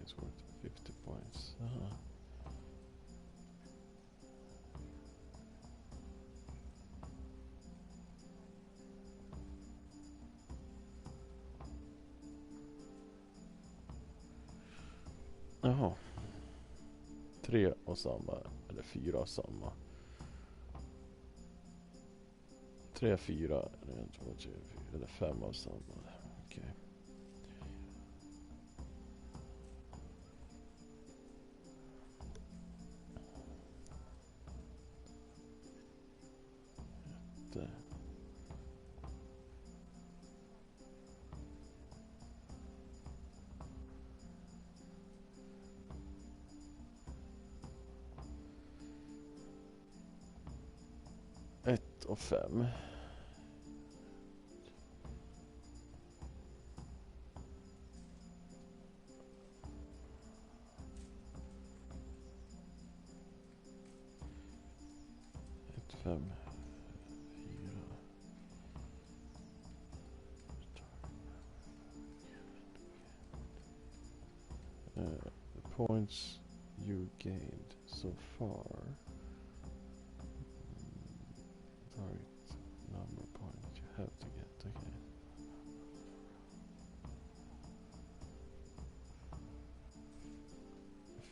Is worth 50 points. Aha. Jaha. 3 och samma. Eller 4 och samma. 3, 4, eller 1, 2, 3, 4, eller 5 av samma. Okej. Jätte. Ett och 5. Ett, 5, 4. The points you gained so far. Target number of points you have to get. Okay.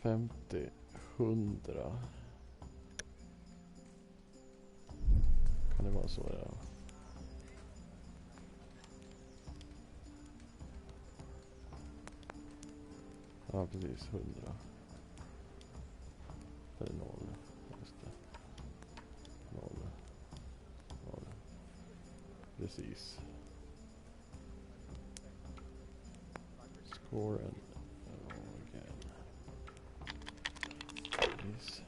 $50, 100. Kan det vara så ja? Ja, precis 100. Eller 0. Just det. 0. 0. Precis. Score and roll again. Please.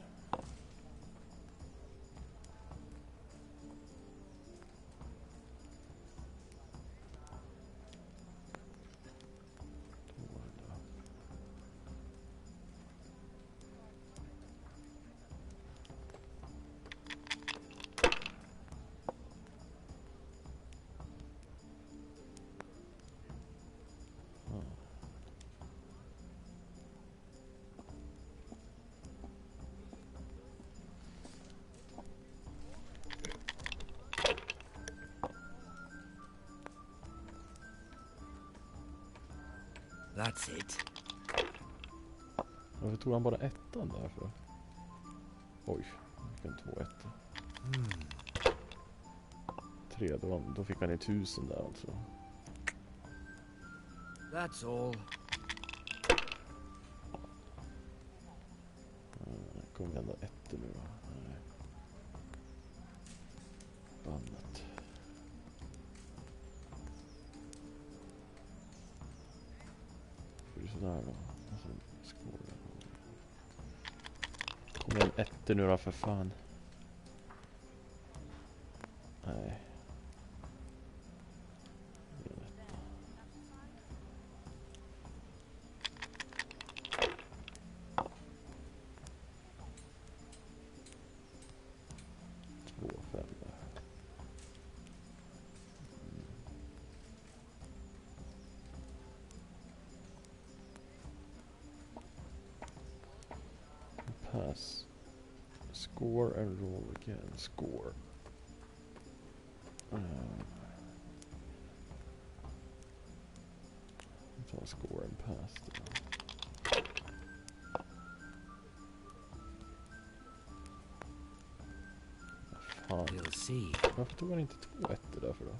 That's it. Varför tog han bara ettan där för? Oj, fick han 2 ettor. 3, då fick han ju 1000 där alltså. That's all. Kommer ändå ettor nu va? Nej. Bandet. Hur är det sådär då? Alltså, skål. Kommer en ettor nu då för fan. Nej. Pass. Score and roll again. Score. Ta score and pass då. Fan. We'll see. Varför tog han inte 2 ettor därför då?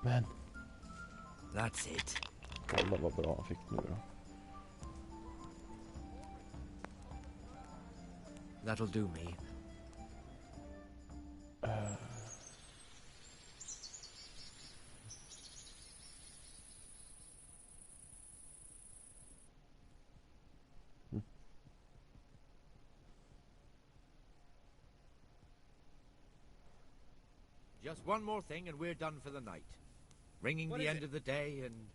Men. That's it. Kolla vad bra han fick nu då. That'll do me. Just one more thing and we're done for the night. Ringing the end of the day and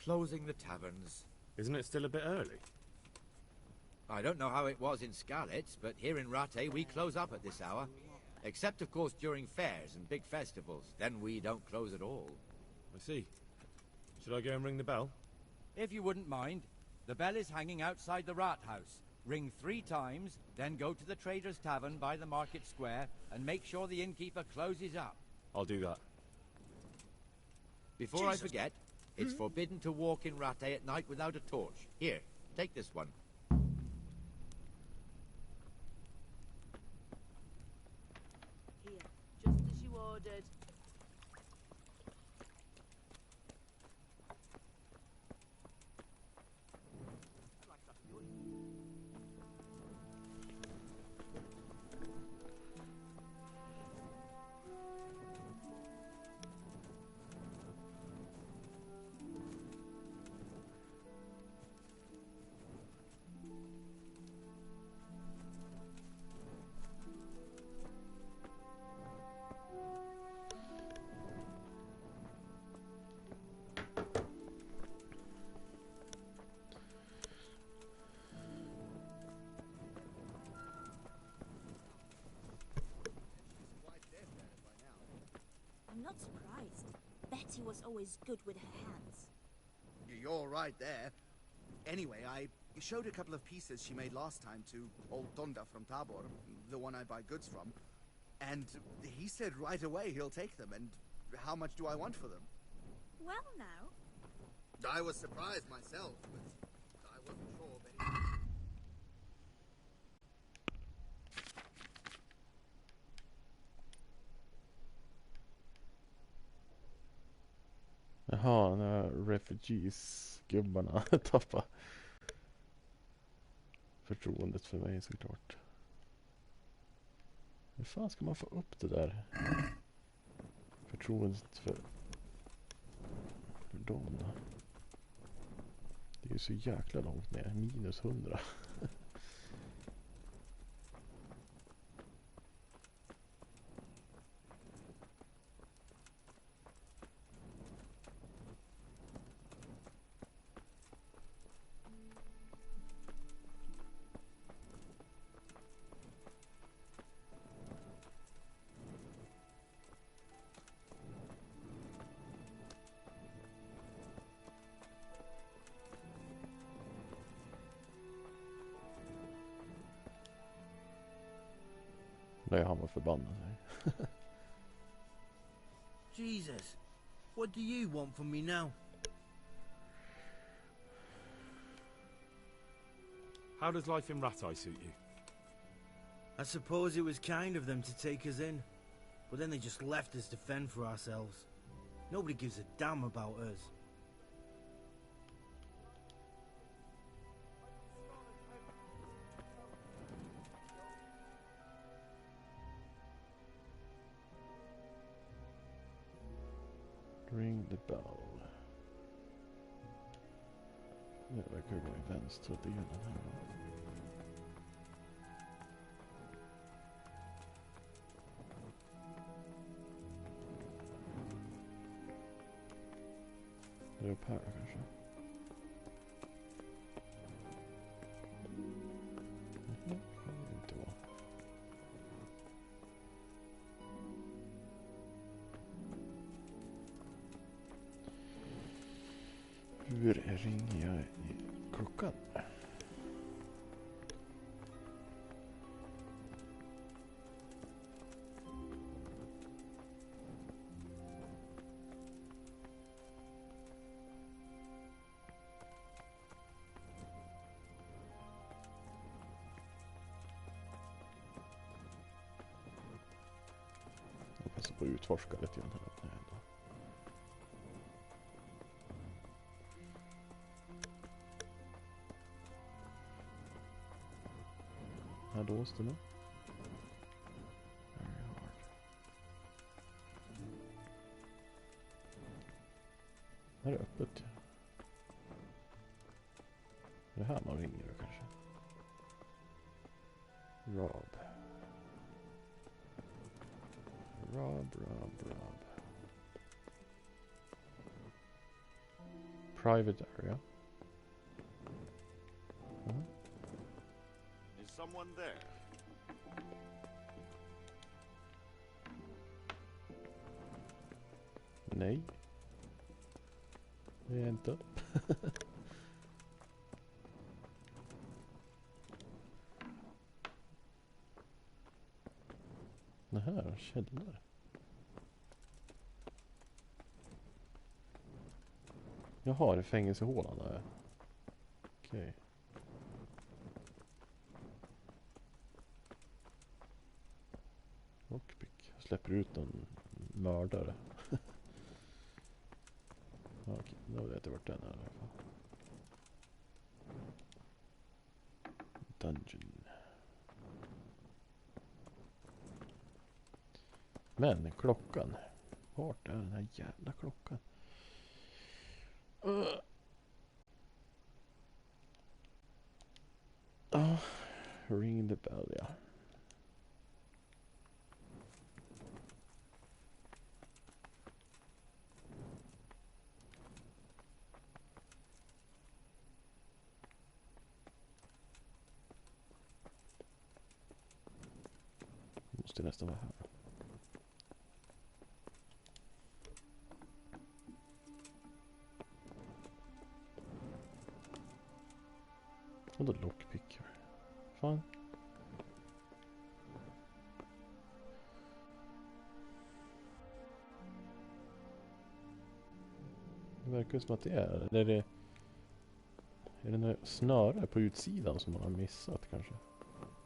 closing the taverns. Isn't it still a bit early? I don't know how it was in Skalitz, but here in Rattay we close up at this hour. Except, of course, during fairs and big festivals. Then we don't close at all. I see. Should I go and ring the bell? If you wouldn't mind, the bell is hanging outside the Rathouse. Ring 3 times, then go to the Trader's Tavern by the Market Square and make sure the innkeeper closes up. I'll do that. Before I forget, it's forbidden to walk in Rattay at night without a torch. Here, take this one. Here, just as you ordered. I'm not surprised. Betty was always good with her hands. You're right there. Anyway, I showed a couple of pieces she made last time to old Tonda from Tabor, the one I buy goods from. And he said right away he'll take them. And how much do I want for them? Well, now. I was surprised myself, but I wasn't sure Betty... Jaha, den här refugees-gubbarna tappar förtroendet för mig såklart. Hur fan ska man få upp det där? Förtroendet för dem då? Det är ju så jäkla långt ner, minus 100. Nej, han var förbannad. Jesus, what do you want from me now? How does life in Rattay suit you? I suppose it was kind of them to take us in, but then they just left us to fend for ourselves. Nobody gives a damn about us. Ring the bell. Det verkar gå i vänstra delen här. Är det upp här kanske? Det kan inte vara. Hur ringer jag i klockan? Jag passar på att utforska lite grann här. Här låst det nu. Här är det öppet. Är det här man ringer då kanske? Rob. Private area. Is someone there? Nej. Det är inte. Det här, källare. Jaha, det är fängelsehålan där. Okej. Lockpick. Släpper ut en mördare. Okej, då vet jag vart den är i alla fall. Dungeon. Men klockan. Vart är den här jävla klockan? Ring the bell, ja. Måste nästan vara här. Och då lockpick. Fan. Det verkar som att det är. Eller är det några snöre på utsidan som man har missat kanske?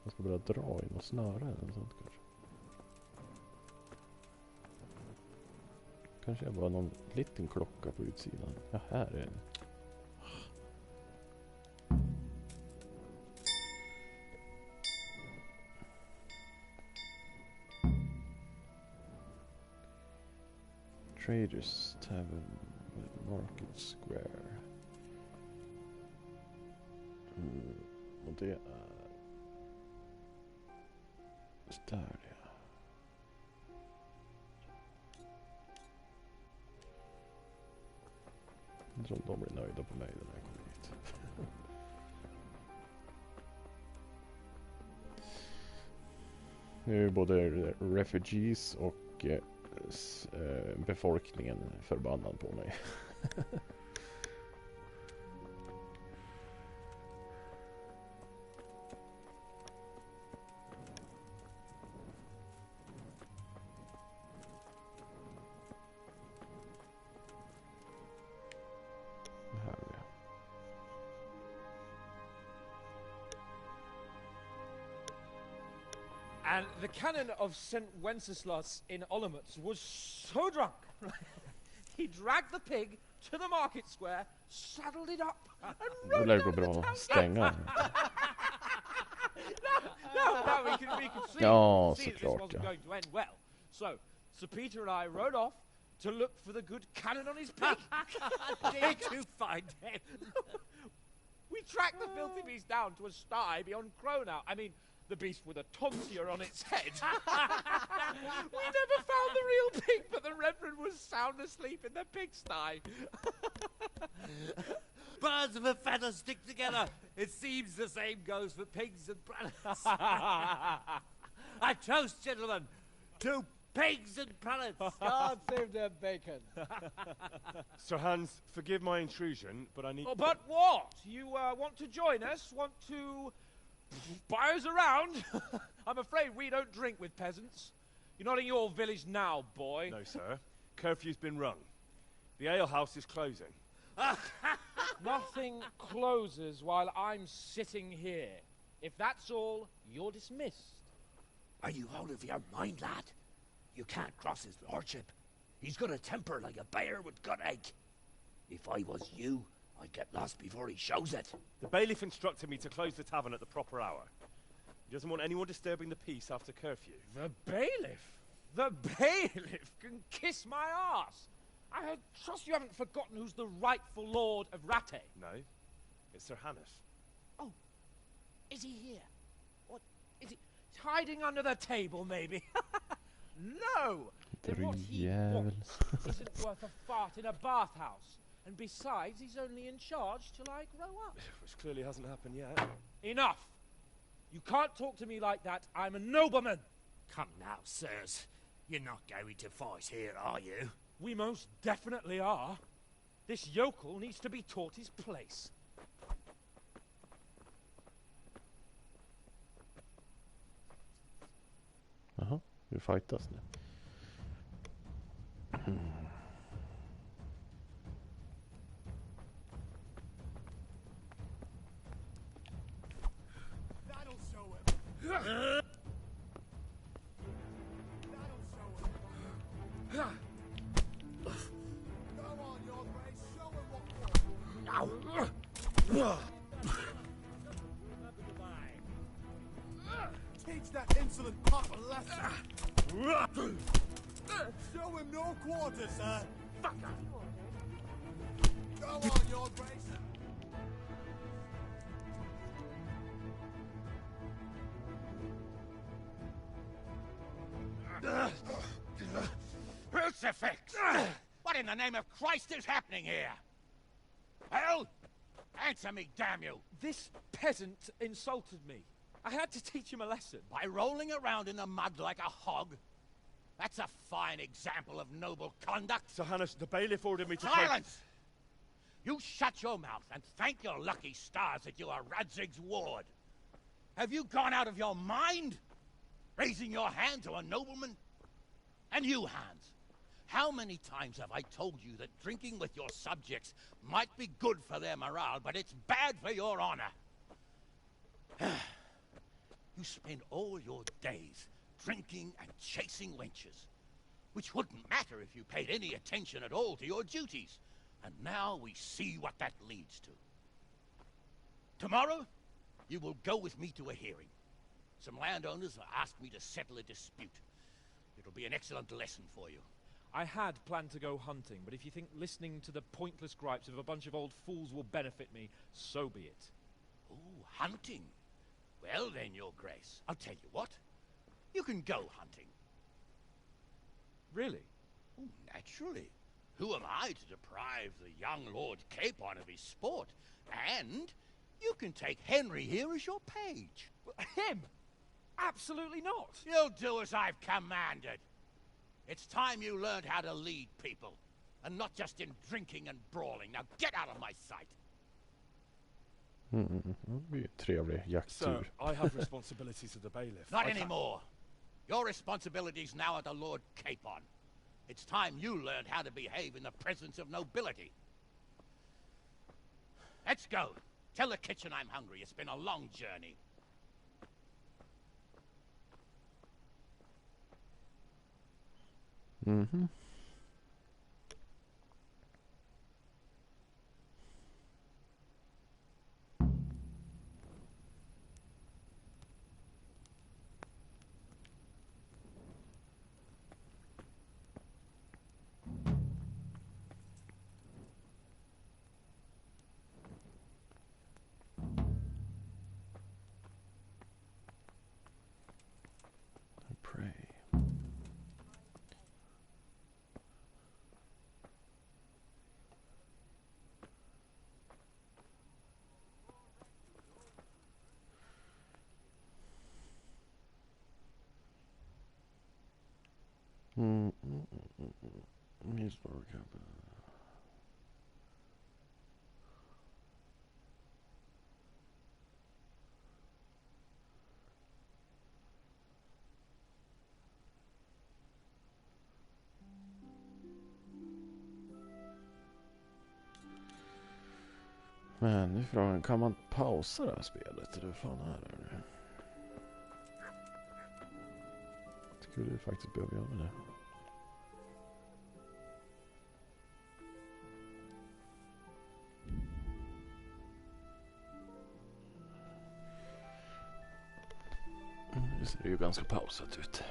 Man ska börja dra i något snöre eller något sånt kanske. Kanske är bara någon liten klocka på utsidan. Ja, här är den. Traders Tavern Market Square. Och det är där, ja. Jag tror de blir nöjda på mig när jag kommer hit. Nu är både refugees och befolkningen förbannad på mig. And the canon of St. Wenceslas in Olomouc was so drunk, he dragged the pig to the market square, saddled it up, and Det rode lär down gå the bra town att stänga. No, we can see, Ja, see that this såklart, wasn't ja. going to end well. So, Sir Peter and I rode off to look for the good canon on his pig. Did you find him? We tracked the filthy beast down to a sty beyond Cronau. I mean, the beast with a tonsure on its head. We never found the real pig, but the Reverend was sound asleep in the pigsty. Birds of a feather stick together. It seems the same goes for pigs and prelates. I toast, gentlemen, to pigs and prelates. God save their bacon. Sir Hans, forgive my intrusion, but I need... Oh, but what? You want to join us? Want to buy us around? I'm afraid we don't drink with peasants. You're not in your village now, boy. No, sir. Curfew's been rung. The alehouse is closing. Nothing closes while I'm sitting here. If that's all, you're dismissed. Are you out of your mind, lad? You can't cross his lordship. He's got a temper like a bear with gut ache. If I was you, I'd get lost before he shows it. The bailiff instructed me to close the tavern at the proper hour. He doesn't want anyone disturbing the peace after curfew. The bailiff? The bailiff can kiss my arse. I trust you haven't forgotten who's the rightful lord of Rattay. No, it's Sir Hannes. Oh, is he here? What, is he hiding under the table, maybe? No! Then what he wants isn't worth a fart in a bathhouse. And besides, he's only in charge till I grow up. Which clearly hasn't happened yet. Enough! You can't talk to me like that. I'm a nobleman. Come now, sirs. You're not going to fight here, are you? We most definitely are. This yokel needs to be taught his place. Jaha, vi fightas nu. That'll show him. Teach that insolent pup a lesson. Show him no quarter, sir. Go on, your grace. Crucifix! What in the name of Christ is happening here? Hell? Answer me, damn you! This peasant insulted me. I had to teach him a lesson. By rolling around in the mud like a hog? That's a fine example of noble conduct. Sir Hannes, the bailiff ordered me to... Silence! You shut your mouth and thank your lucky stars that you are Radzig's ward. Have you gone out of your mind? Raising your hand to a nobleman? And you, Hans, how many times have I told you that drinking with your subjects might be good for their morale, but it's bad for your honor? You spend all your days drinking and chasing wenches, which wouldn't matter if you paid any attention at all to your duties. And now we see what that leads to. Tomorrow, you will go with me to a hearing. Some landowners have asked me to settle a dispute. It'll be an excellent lesson for you. I had planned to go hunting, but if you think listening to the pointless gripes of a bunch of old fools will benefit me, so be it. Oh, hunting. Well then, your grace, I'll tell you what. You can go hunting. Really? Oh, naturally. Who am I to deprive the young Lord Capon of his sport? And you can take Henry here as your page. Him? Absolutely not. You'll do as I've commanded. It's time you learned how to lead people, and not just in drinking and brawling. Now get out of my sight. Det blir ju en trevlig jakttur. Sir, I have responsibilities of the bailiff. Not anymore. Your responsibilities now are the Lord Capon. It's time you learned how to behave in the presence of nobility. Let's go. Tell the kitchen I'm hungry. It's been a long journey. Mhm. I pray. He's working. Men nu är frågan, kan man pausa det här spelet? Eller fan är det nu? Skulle du faktiskt behöva göra det? Nu ser det ju ganska pausat ut.